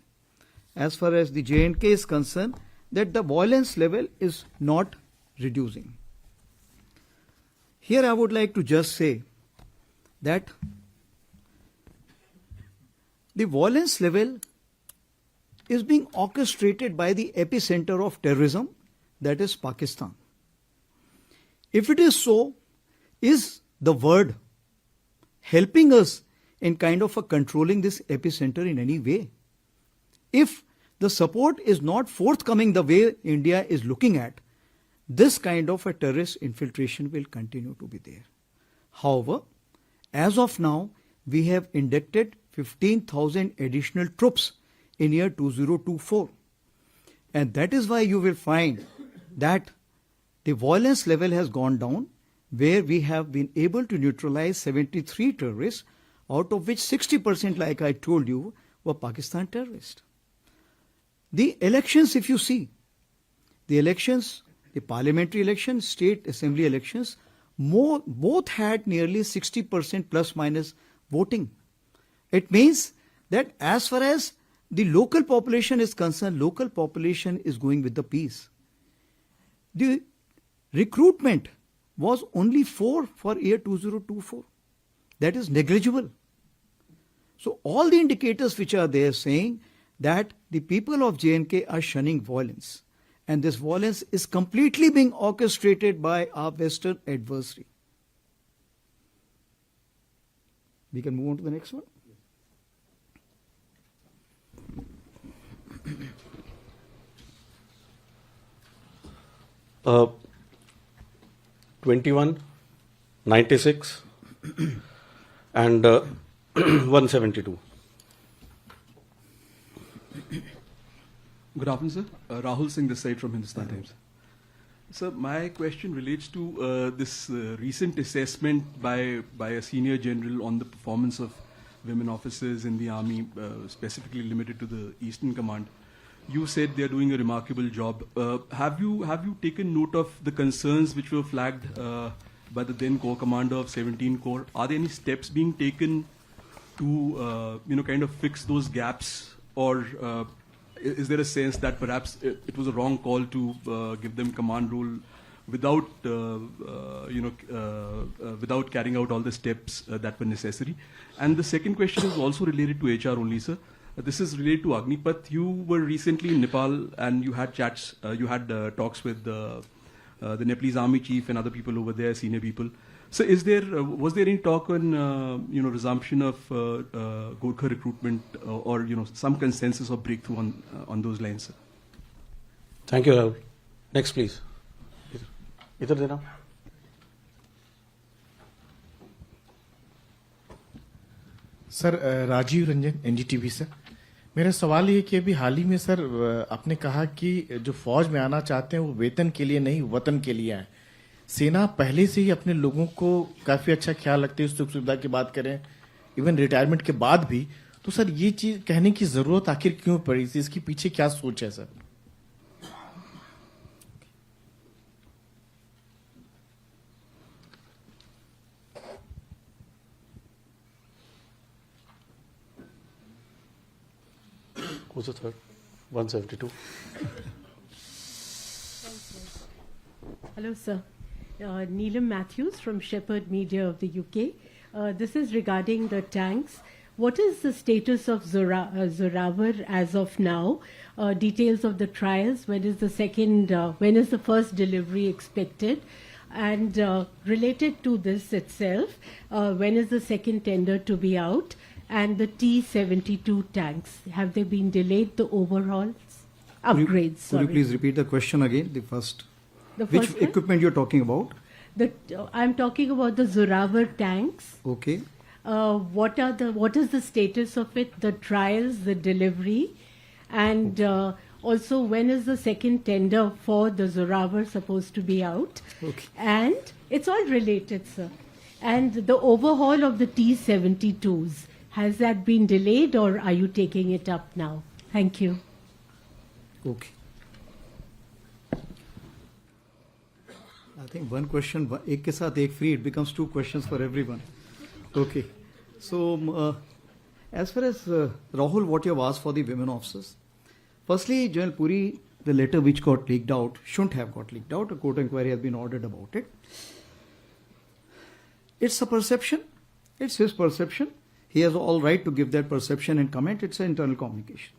as far as the J&K is concerned, that the violence level is not reducing. Here I would like to just say that the violence level is being orchestrated by the epicenter of terrorism, that is Pakistan. If it is so, is the word helping us in kind of controlling this epicenter in any way? If the support is not forthcoming the way India is looking at, this kind of a terrorist infiltration will continue to be there. However, as of now, we have inducted 15,000 additional troops in year 2024. And that is why you will find that the violence level has gone down, where we have been able to neutralize 73 terrorists, out of which 60%, like I told you, were Pakistan terrorists. The elections, if you see, the elections, the parliamentary elections, state assembly elections, both had nearly 60% plus minus voting. It means that as far as the local population is concerned, local population is going with the peace. The recruitment was only 4 for year 2024. That is negligible. So all the indicators which are there saying that the people of J&K are shunning violence, and this violence is completely being orchestrated by our Western adversary. We can move on to the next one. 21, 96, and 172. Good afternoon, sir. Rahul Singh this side from Hindustan Times. Sir, my question relates to this recent assessment by a senior general on the performance of women officers in the army, specifically limited to the Eastern Command. You said they are doing a remarkable job. Have you taken note of the concerns which were flagged by the then Corps Commander of 17 Corps? Are there any steps being taken to kind of fix those gaps, or is there a sense that perhaps it was a wrong call to give them command role without without carrying out all the steps that were necessary? And the second question is also related to HR only, sir. This is related to Agnipath. You were recently in Nepal and you had chats, talks with the Nepalese army chief and other people over there, senior people. So was there any talk on resumption of Gorkha recruitment or some consensus or breakthrough on those lines, sir? Thank you, Rahul. Next, please. Idhar dena. Sir Rajiv Ranjan NDTV से मेरा सवाल ये कि अभी हाल ही में sir आपने कहा कि जो फौज में आना चाहते हैं वो वेतन के लिए नहीं वतन के लिए आए। सेना पहले से ही अपने लोगों को काफी अच्छा ख्याल रखती है, सुख सुविधा की बात करें, इवन रिटायरमेंट के बाद भी। तो सर ये चीज कहने की जरूरत आखिर क्यों पड़ी थी, इसके पीछे क्या सोच है sir? Who's the third? 172. Hello, sir. Neelam Matthews from Shepherd Media of the UK. This is regarding the tanks. What is the status of Zorawar as of now? Details of the trials. When is the first delivery expected? And related to this itself, when is the second tender to be out? And the T-72 tanks, have they been delayed, the overhauls, upgrades? Could you please repeat the question again, the first which one? equipment you're talking about? I'm talking about the Zorawar tanks. Okay. What is the status of it, the trials, the delivery, and also when is the second tender for the Zorawar supposed to be out? Okay. And it's all related, sir. And the overhaul of the T-72s, has that been delayed or are you taking it up now? Thank you. Okay. I think one question, ek ke saath ek free, it becomes two questions for everyone. Okay. So, as far as Rahul, what you have asked for the women officers, Firstly, General Puri, the letter which got leaked out shouldn't have got leaked out. A court inquiry has been ordered about it. It's a perception. It's his perception. He has all right to give that perception and comment. It's an internal communication.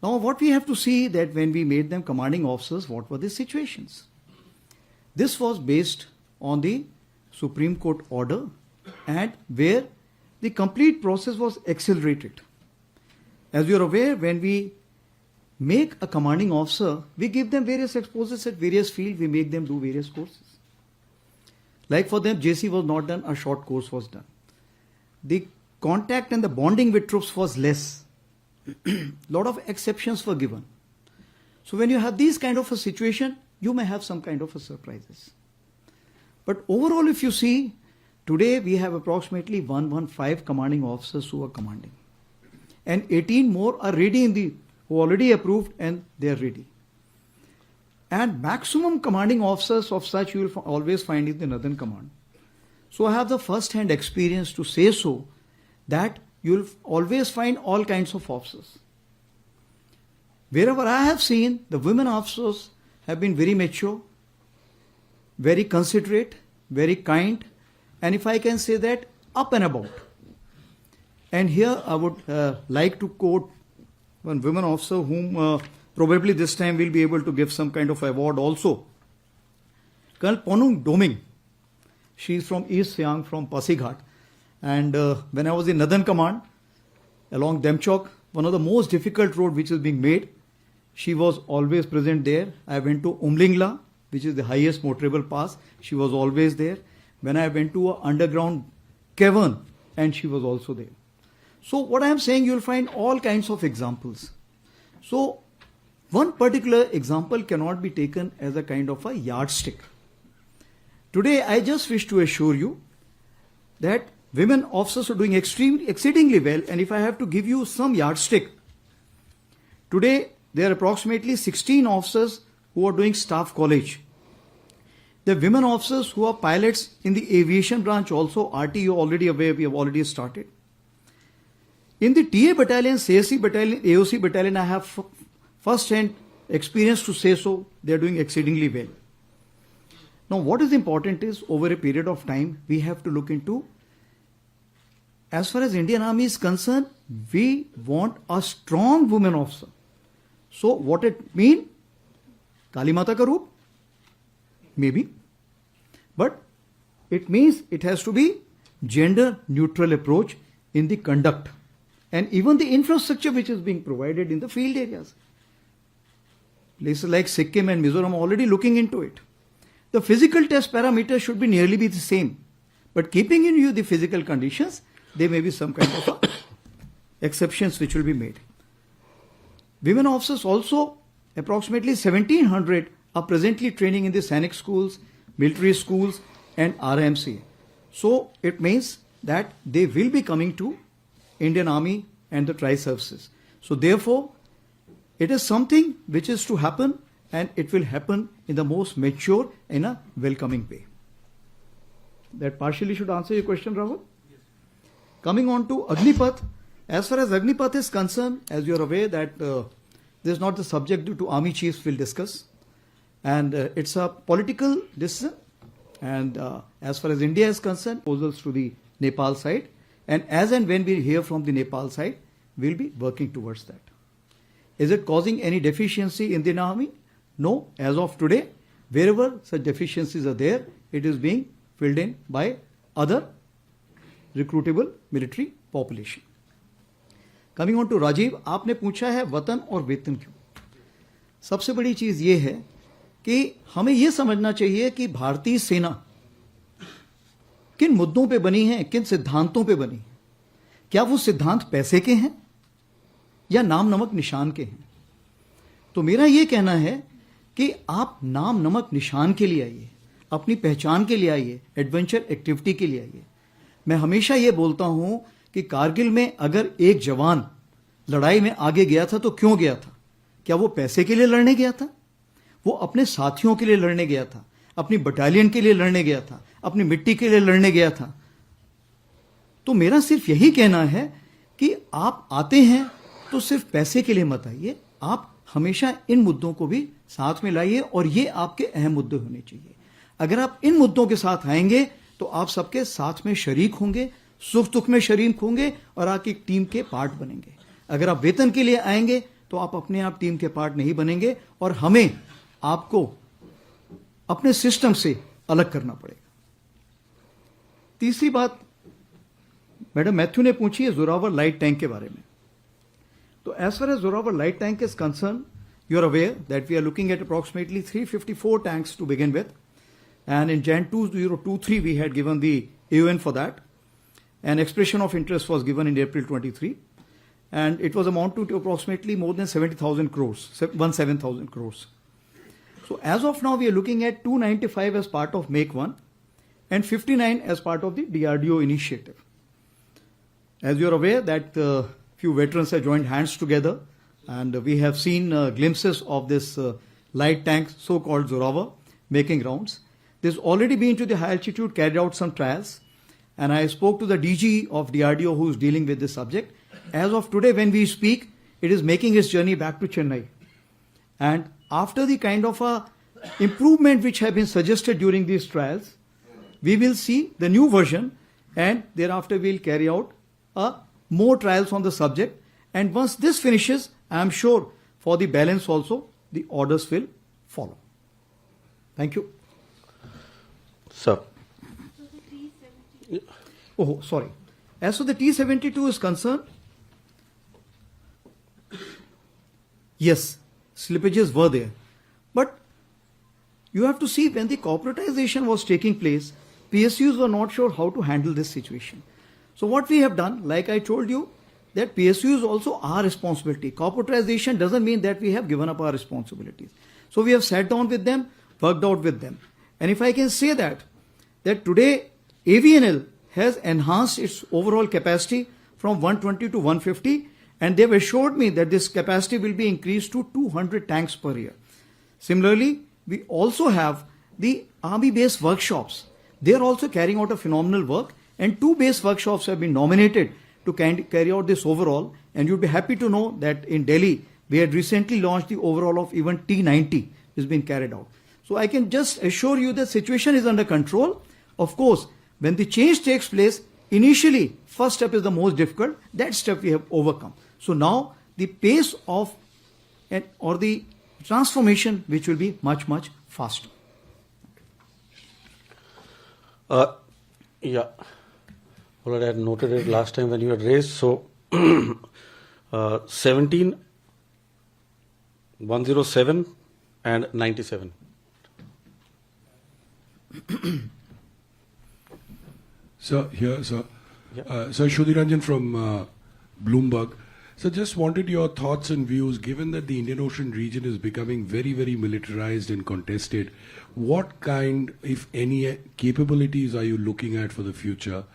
Now, what we have to see that when we made them commanding officers, what were the situations? This was based on the Supreme Court order and where the complete process was accelerated. As you are aware, when we make a commanding officer, we give them various exposures at various fields, we make them do various courses. Like for them, JC was not done, a short course was done. The contact and the bonding with troops was less. Lot of exceptions were given. So when you have these kind of a situation, you may have some kind of a surprises. But overall, if you see, today we have approximately 115 commanding officers who are commanding. And 18 more are ready who already approved and they are ready. And maximum commanding officers of such you will always find in the Northern Command. So I have the first-hand experience to say so that you will always find all kinds of officers. Wherever I have seen, the women officers have been very mature, very considerate, very kind, and if I can say that, up and about. And here I would like to quote one women officer whom probably this time we'll be able to give some kind of award also. Colonel Ponung Doming. She is from East Siang, from Pasighat. And when I was in Northern Command, along Demchok, one of the most difficult road which is being made, she was always present there. I went to Umlingla, which is the highest motorable pass. She was always there. When I went to an underground cavern, and she was also there. So what I am saying, you will find all kinds of examples. So one particular example cannot be taken as a kind of a yardstick. Today, I just wish to assure you that women officers are doing exceedingly well. And if I have to give you some yardstick, today there are approximately 16 officers who are doing staff college. The women officers who are pilots in the aviation branch also, RT, you are already aware, we have already started. In the TA battalion, CSC battalion, AOC battalion, I have first-hand experience to say so, they are doing exceedingly well. Now, what is important is, over a period of time, we have to look into, as far as Indian Army is concerned, we want a strong woman officer. So, what it mean? Kali Mata ka roop? Maybe. But it means it has to be gender-neutral approach in the conduct and even the infrastructure which is being provided in the field areas. Places like Sikkim and Mizoram are already looking into it. The physical test parameters should be nearly be the same. But keeping in view the physical conditions, there may be some kind of exceptions which will be made. Women officers also, approximately 1700 are presently training in the Sainik schools, military schools and RMC. So it means that they will be coming to Indian Army and the tri-services. So therefore, it is something which is to happen and it will happen in the most mature in a welcoming way. That partially should answer your question, Rahul. Yes. Coming on to Agnipath, as far as Agnipath is concerned, as you are aware that this is not the subject due to army chiefs will discuss, and it's a political decision. And as far as India is concerned, proposals to the Nepal side, and as and when we hear from the Nepal side, we'll be working towards that. Is it causing any deficiency in the army? No, as of today, wherever such deficiencies are there, it is being filled in by other recruitable military population. Coming on to Rajiv, आपने पूछा है वतन और वेतन क्यों? सबसे बड़ी चीज ये है कि हमें ये समझना चाहिए कि भारतीय सेना किन मुद्दों पे बनी है, किन सिद्धांतों पे बनी है। क्या वो सिद्धांत पैसे के हैं या नाम नमक निशान के हैं? तो मेरा ये कहना है कि आप नाम नमक निशान के लिए आइए, अपनी पहचान के लिए आइए, एडवेंचर एक्टिविटी के लिए आइए। मैं हमेशा ये बोलता हूं कि कारगिल में अगर एक जवान लड़ाई में आगे गया था तो क्यों गया था? क्या वो पैसे के लिए लड़ने गया था? वो अपने साथियों के लिए लड़ने गया था, अपनी बटालियन के लिए लड़ने गया था, अपनी मिट्टी के लिए लड़ने गया था। तो मेरा सिर्फ यही कहना है कि आप आते हैं तो सिर्फ पैसे के लिए मत आइए, आप हमेशा इन मुद्दों को भी साथ में लाइए और ये आपके अहम मुद्दे होने चाहिए। अगर आप इन मुद्दों के साथ आएंगे तो आप सबके साथ में शरीक होंगे, सुख दुख में शरीक होंगे और आपकी टीम के पार्ट बनेंगे। अगर आप वेतन के लिए आएंगे तो आप अपने आप टीम के पार्ट नहीं बनेंगे और हमें आपको अपने सिस्टम से अलग करना पड़ेगा। तीसरी बात मैडम मैथ्यू ने पूछी है जोरावर लाइट टैंक के बारे में। तो as far as Zorawar light tank is concerned, you are aware that we are looking at approximately 354 tanks to begin with, and in Jan 2023 we had given the AUN for that. An expression of interest was given in April 23, and it was amounting to approximately more than 70,000 crores, 17,000 crores. So as of now, we are looking at 295 as part of Make 1 and 59 as part of the DRDO initiative. As you are aware that few veterans have joined hands together, and we have seen glimpses of this light tank, so-called Zoravar, making rounds. There's already been to the high altitude carried out some trials, and I spoke to the DG of DRDO who is dealing with this subject. As of today, when we speak, it is making its journey back to Chennai. And after the kind of a improvement which have been suggested during these trials, we will see the new version, and thereafter we'll carry out more trials on the subject. And once this finishes, I am sure for the balance also, the orders will follow. Thank you. Sir. Oh, sorry. As for the T-72 is concerned, yes, slippages were there. But you have to see, when the corporatization was taking place, PSUs were not sure how to handle this situation. So what we have done, like I told you, that PSU is also our responsibility. Corporatization doesn't mean that we have given up our responsibilities. So we have sat down with them, worked out with them. And if I can say that today AVNL has enhanced its overall capacity from 120 to 150, and they've assured me that this capacity will be increased to 200 tanks per year. Similarly, we also have the army-based workshops. They are also carrying out a phenomenal work, and 2 base workshops have been nominated to carry out this overall. And you'll be happy to know that in Delhi, we had recently launched the overall of even T90 is being carried out. So I can just assure you that situation is under control. Of course, when the change takes place, initially, first step is the most difficult. That step we have overcome. So now the pace of or the transformation which will be much, much faster. Yeah. Well, I had noted it last time when you had raised. So 17, 107 and 97. Sir, here, sir. Yeah. Sir, Shudhiranjan from Bloomberg. So just wanted your thoughts and views, given that the Indian Ocean region is becoming very, very militarized and contested, what kind, if any, capabilities are you looking at for the future,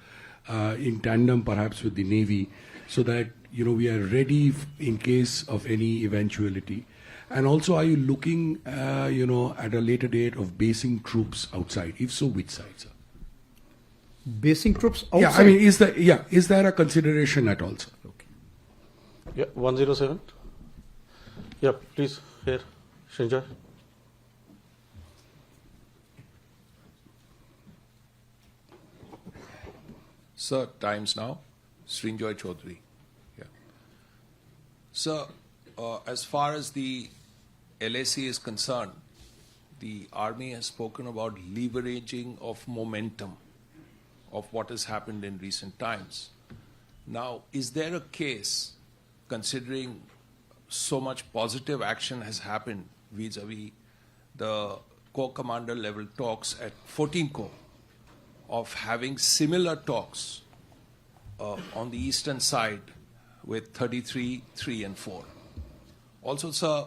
in tandem perhaps with the Navy, so that, you know, we are ready in case of any eventuality? And also, are you looking, you know, at a later date of basing troops outside? If so, which side, sir? Basing troops outside? Yeah, I mean, is there a consideration at all, sir? Okay. Yeah, 107. Yeah, please, here, Srinjoy. Sir, times now. Srinjoy Chaudhary. Yeah. Sir, as far as the LAC is concerned, the Army has spoken about leveraging of momentum of what has happened in recent times. Now, is there a case, considering so much positive action has happened vis-a-vis the Corps Commander level talks at 14 Corps, of having similar talks on the eastern side with 33, 3 and 4? Also, sir,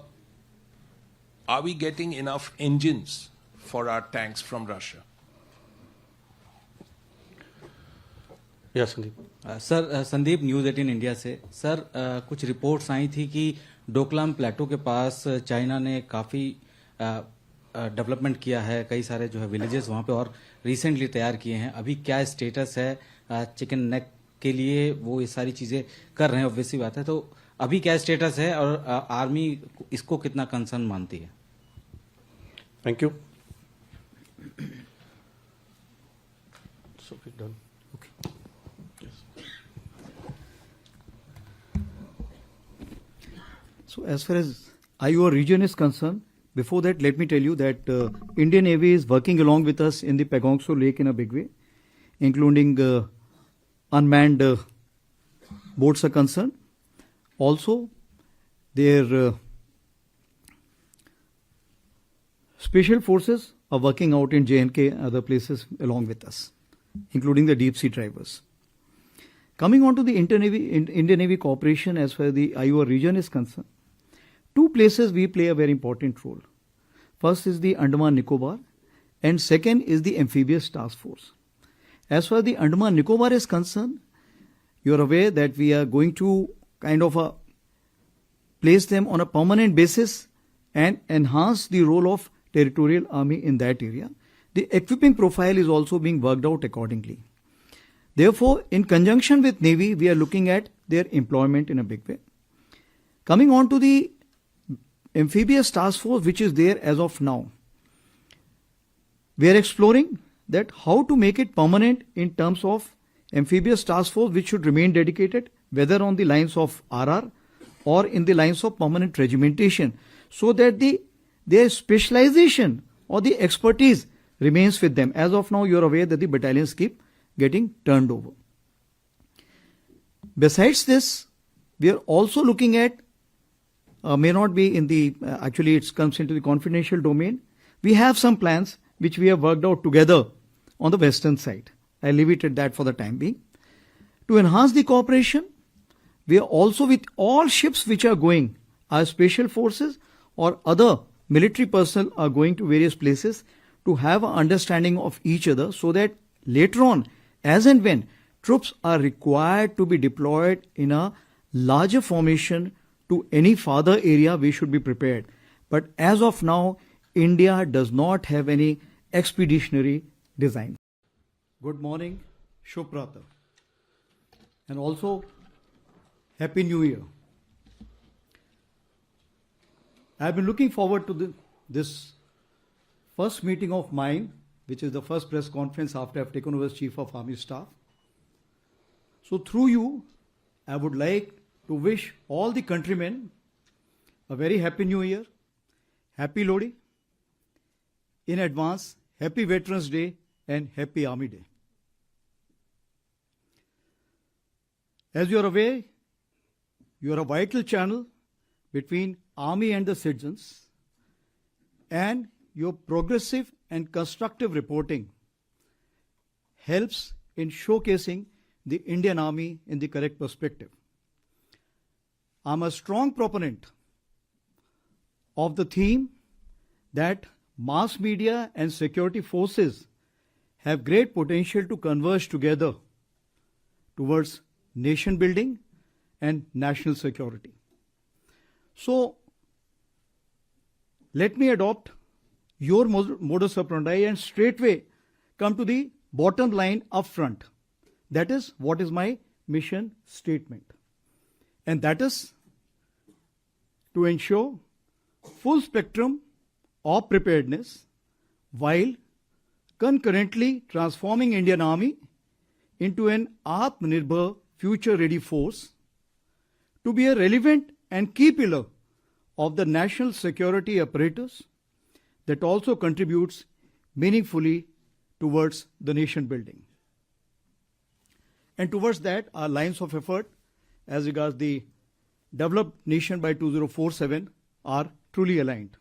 are we getting enough engines for our tanks from Russia? Yes, Sandeep. Sir Sandeep news 18 India से। Sir कुछ reports आई थी कि डोकलाम प्लेटो के पास China ने काफ़ी development किया है, कई सारे जो है विलेजेस वहाँ पे और रिसेंटली तैयार किए हैं। अभी क्या स्टेटस है चिकन नेक के लिए? वो ये सारी चीज़ें कर रहे हैं, ऑब्वियसली बात है। तो अभी क्या स्टेटस है और आर्मी इसको कितना कंसर्न मानती है? Thank you. So we're done. Okay. Yes. So as far as IOR region is concerned, before that, let me tell you that Indian Navy is working along with us in the Pagongso Lake in a big way, including unmanned boats are concerned. Also, their special forces are working out in J&K and other places along with us, including the deep sea drivers. Coming on to the Indian Navy cooperation as far as the IOR region is concerned, two places we play a very important role. First is the Andaman Nicobar and second is the Amphibious Task Force. As far as the Andaman Nicobar is concerned, you are aware that we are going to kind of place them on a permanent basis and enhance the role of territorial army in that area. The equipping profile is also being worked out accordingly. Therefore, in conjunction with Navy, we are looking at their employment in a big way. Coming on to the Amphibious Task Force, which is there as of now, we are exploring that how to make it permanent in terms of Amphibious Task Force, which should remain dedicated, whether on the lines of RR or in the lines of permanent regimentation, so that their specialization or the expertise remains with them. As of now, you are aware that the battalions keep getting turned over. Besides this, we are also looking at, may not be in the, actually it comes into the confidential domain. We have some plans which we have worked out together on the western side. I'll leave it at that for the time being. To enhance the cooperation, we are also with all ships which are going, our special forces or other military personnel are going to various places to have an understanding of each other, so that later on, as and when troops are required to be deployed in a larger formation to any farther area, we should be prepared. But as of now, India does not have any expeditionary design. Good morning, Shubh Pratah, and also Happy New Year. I have been looking forward to this first meeting of mine, which is the first press conference after I have taken over as Chief of Army Staff. So through you, I would like to wish all the countrymen a very Happy New Year, Happy Lodi, in advance, Happy Veterans Day and Happy Army Day. As you are aware, you are a vital channel between Army and the citizens, and your progressive and constructive reporting helps in showcasing the Indian Army in the correct perspective. I'm a strong proponent of the theme that mass media and security forces have great potential to converge together towards nation building and national security. So, let me adopt your modus operandi and straightway come to the bottom line up front. That is what is my mission statement. And that is to ensure full spectrum of preparedness while concurrently transforming Indian Army into an Atmanirbhar future-ready force to be a relevant and key pillar of the national security apparatus that also contributes meaningfully towards the nation building. And towards that, our lines of effort as regards the developed nation by 2047 are truly aligned.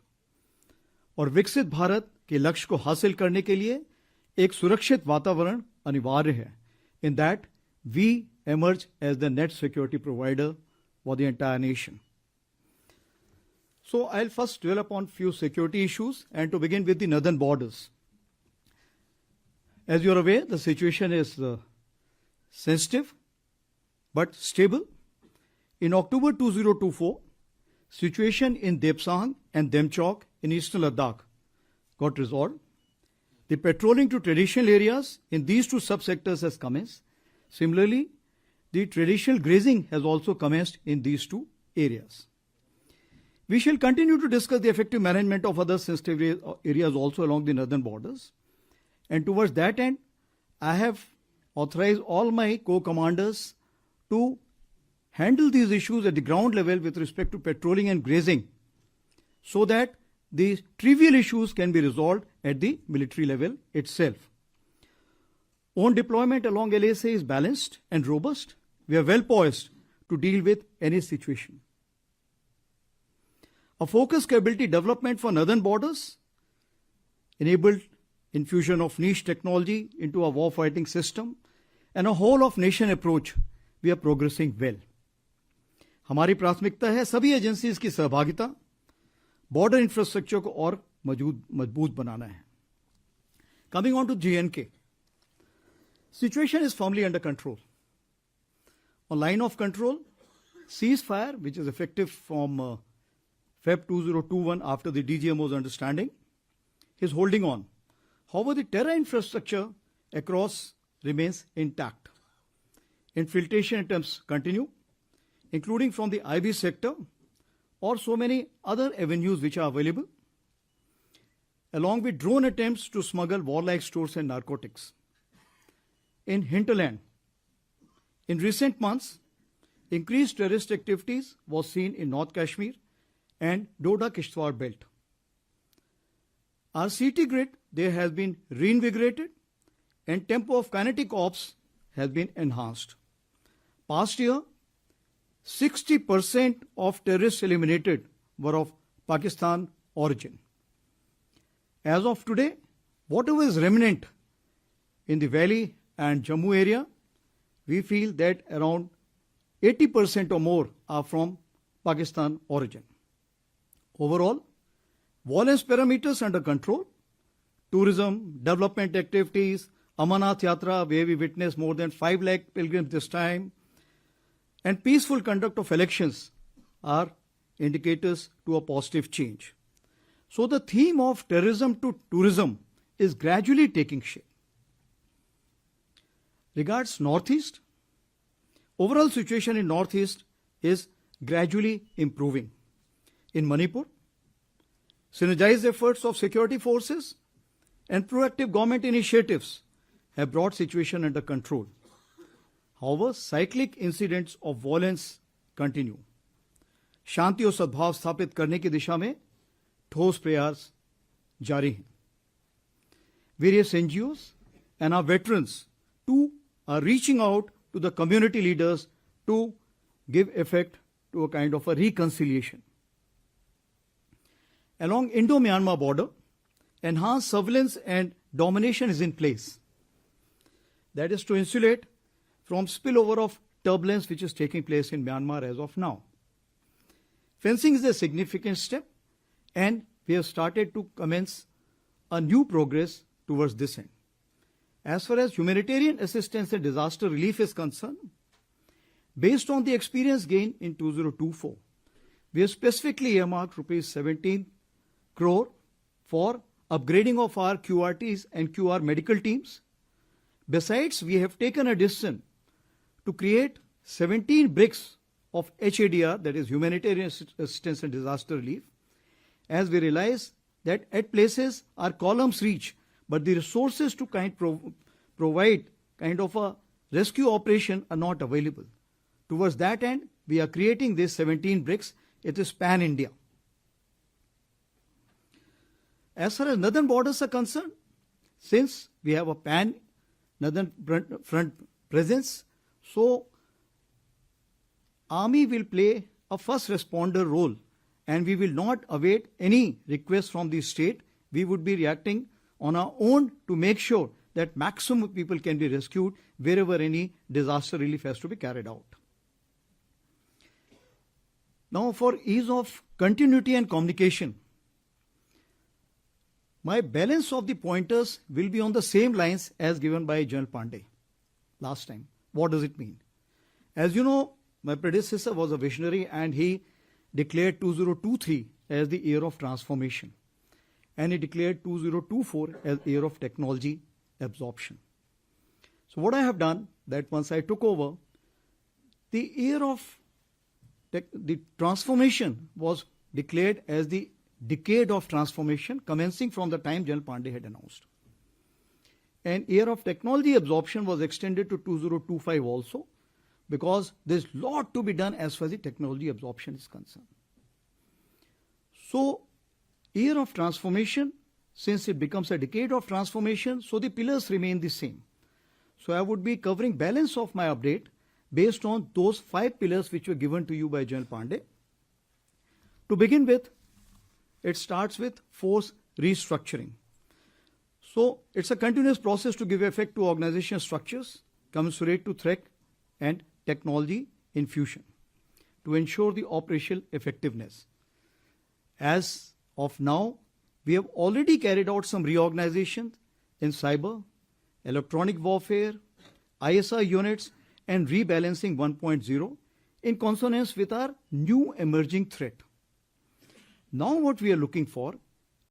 और विकसित भारत के लक्ष्य को हासिल करने के लिए एक सुरक्षित वातावरण अनिवार्य है. In that, we emerge as the net security provider for the entire nation. So I'll first dwell upon few security issues, and to begin with the northern borders. As you're aware, the situation is sensitive but stable. In October 2024, situation in Depsang and Demchok in eastern Ladakh got resolved. The patrolling to traditional areas in these two subsectors has commenced. Similarly, the traditional grazing has also commenced in these two areas. We shall continue to discuss the effective management of other sensitive areas also along the northern borders. And towards that end, I have authorized all my co-commanders to handle these issues at the ground level with respect to patrolling and grazing, so that the trivial issues can be resolved at the military level itself. Own deployment along LASA is balanced and robust. We are well poised to deal with any situation. A focused capability development for northern borders enabled infusion of niche technology into our warfighting system and a whole of nation approach. We are progressing well. हमारी प्राथमिकता है सभी agencies की सहभागिता, border infrastructure को और मजबूत बनाना है. Coming on to GNK, situation is firmly under control. On line of control, ceasefire, which is effective from Feb 2021 after the DGMO's understanding, is holding on. However, the terror infrastructure across remains intact. Infiltration attempts continue, including from the IB sector or so many other avenues which are available, along with drone attempts to smuggle warlike stores and narcotics. In hinterland, in recent months, increased terrorist activities was seen in North Kashmir and Doda-Kishtwar belt. Our CT grid there has been reinvigorated and tempo of kinetic ops has been enhanced. Past year, 60% of terrorists eliminated were of Pakistan origin. As of today, whatever is remnant in the valley and Jammu area, we feel that around 80% or more are from Pakistan origin. Overall, violence parameters under control, tourism, development activities, Amarnath Yatra, where we witnessed more than 5 lakh pilgrims this time, and peaceful conduct of elections are indicators to a positive change. So the theme of terrorism to tourism is gradually taking shape. Regards Northeast, overall situation in Northeast is gradually improving. In Manipur, synergized efforts of security forces and proactive government initiatives have brought situation under control. However, cyclic incidents of violence continue. शांति और सद्भाव स्थापित करने की दिशा में ठोस प्रयास जारी हैं. Various NGOs and our veterans too are reaching out to the community leaders to give effect to a kind of a reconciliation. Along Indo-Myanmar border, enhanced surveillance and domination is in place. That is to insulate from spillover of turbulence which is taking place in Myanmar as of now. Fencing is a significant step, and we have started to commence a new progress towards this end. As far as humanitarian assistance and disaster relief is concerned, based on the experience gained in 2024, we have specifically earmarked rupees 17 crore for upgrading of our QRTs and QR medical teams. Besides, we have taken a decision to create 17 bricks of HADR, that is Humanitarian Assistance and Disaster Relief, as we realize that at places our columns reach, but the resources to provide kind of a rescue operation are not available. Towards that end, we are creating these 17 bricks. It is pan-India. As far as northern borders are concerned, since we have a pan-northern front presence, so Army will play a first responder role, and we will not await any request from the state. We would be reacting on our own to make sure that maximum people can be rescued wherever any disaster relief has to be carried out. Now, for ease of continuity and communication, my balance of the pointers will be on the same lines as given by General Pandey last time. What does it mean? As you know, my predecessor was a visionary, and he declared 2023 as the year of transformation, and he declared 2024 as the year of technology absorption. So what I have done, that once I took over, the year of the transformation was declared as the decade of transformation commencing from the time General Pandey had announced. And year of technology absorption was extended to 2025 also, because there's a lot to be done as far as the technology absorption is concerned. So, year of transformation, since it becomes a decade of transformation, so the pillars remain the same. So I would be covering balance of my update based on those 5 pillars which were given to you by General Pandey. To begin with, it starts with force restructuring. So it's a continuous process to give effect to organization structures commensurate to threat and technology infusion to ensure the operational effectiveness. As of now, we have already carried out some reorganization in cyber, electronic warfare, ISR units, and rebalancing 1.0 in consonance with our new emerging threat. Now what we are looking for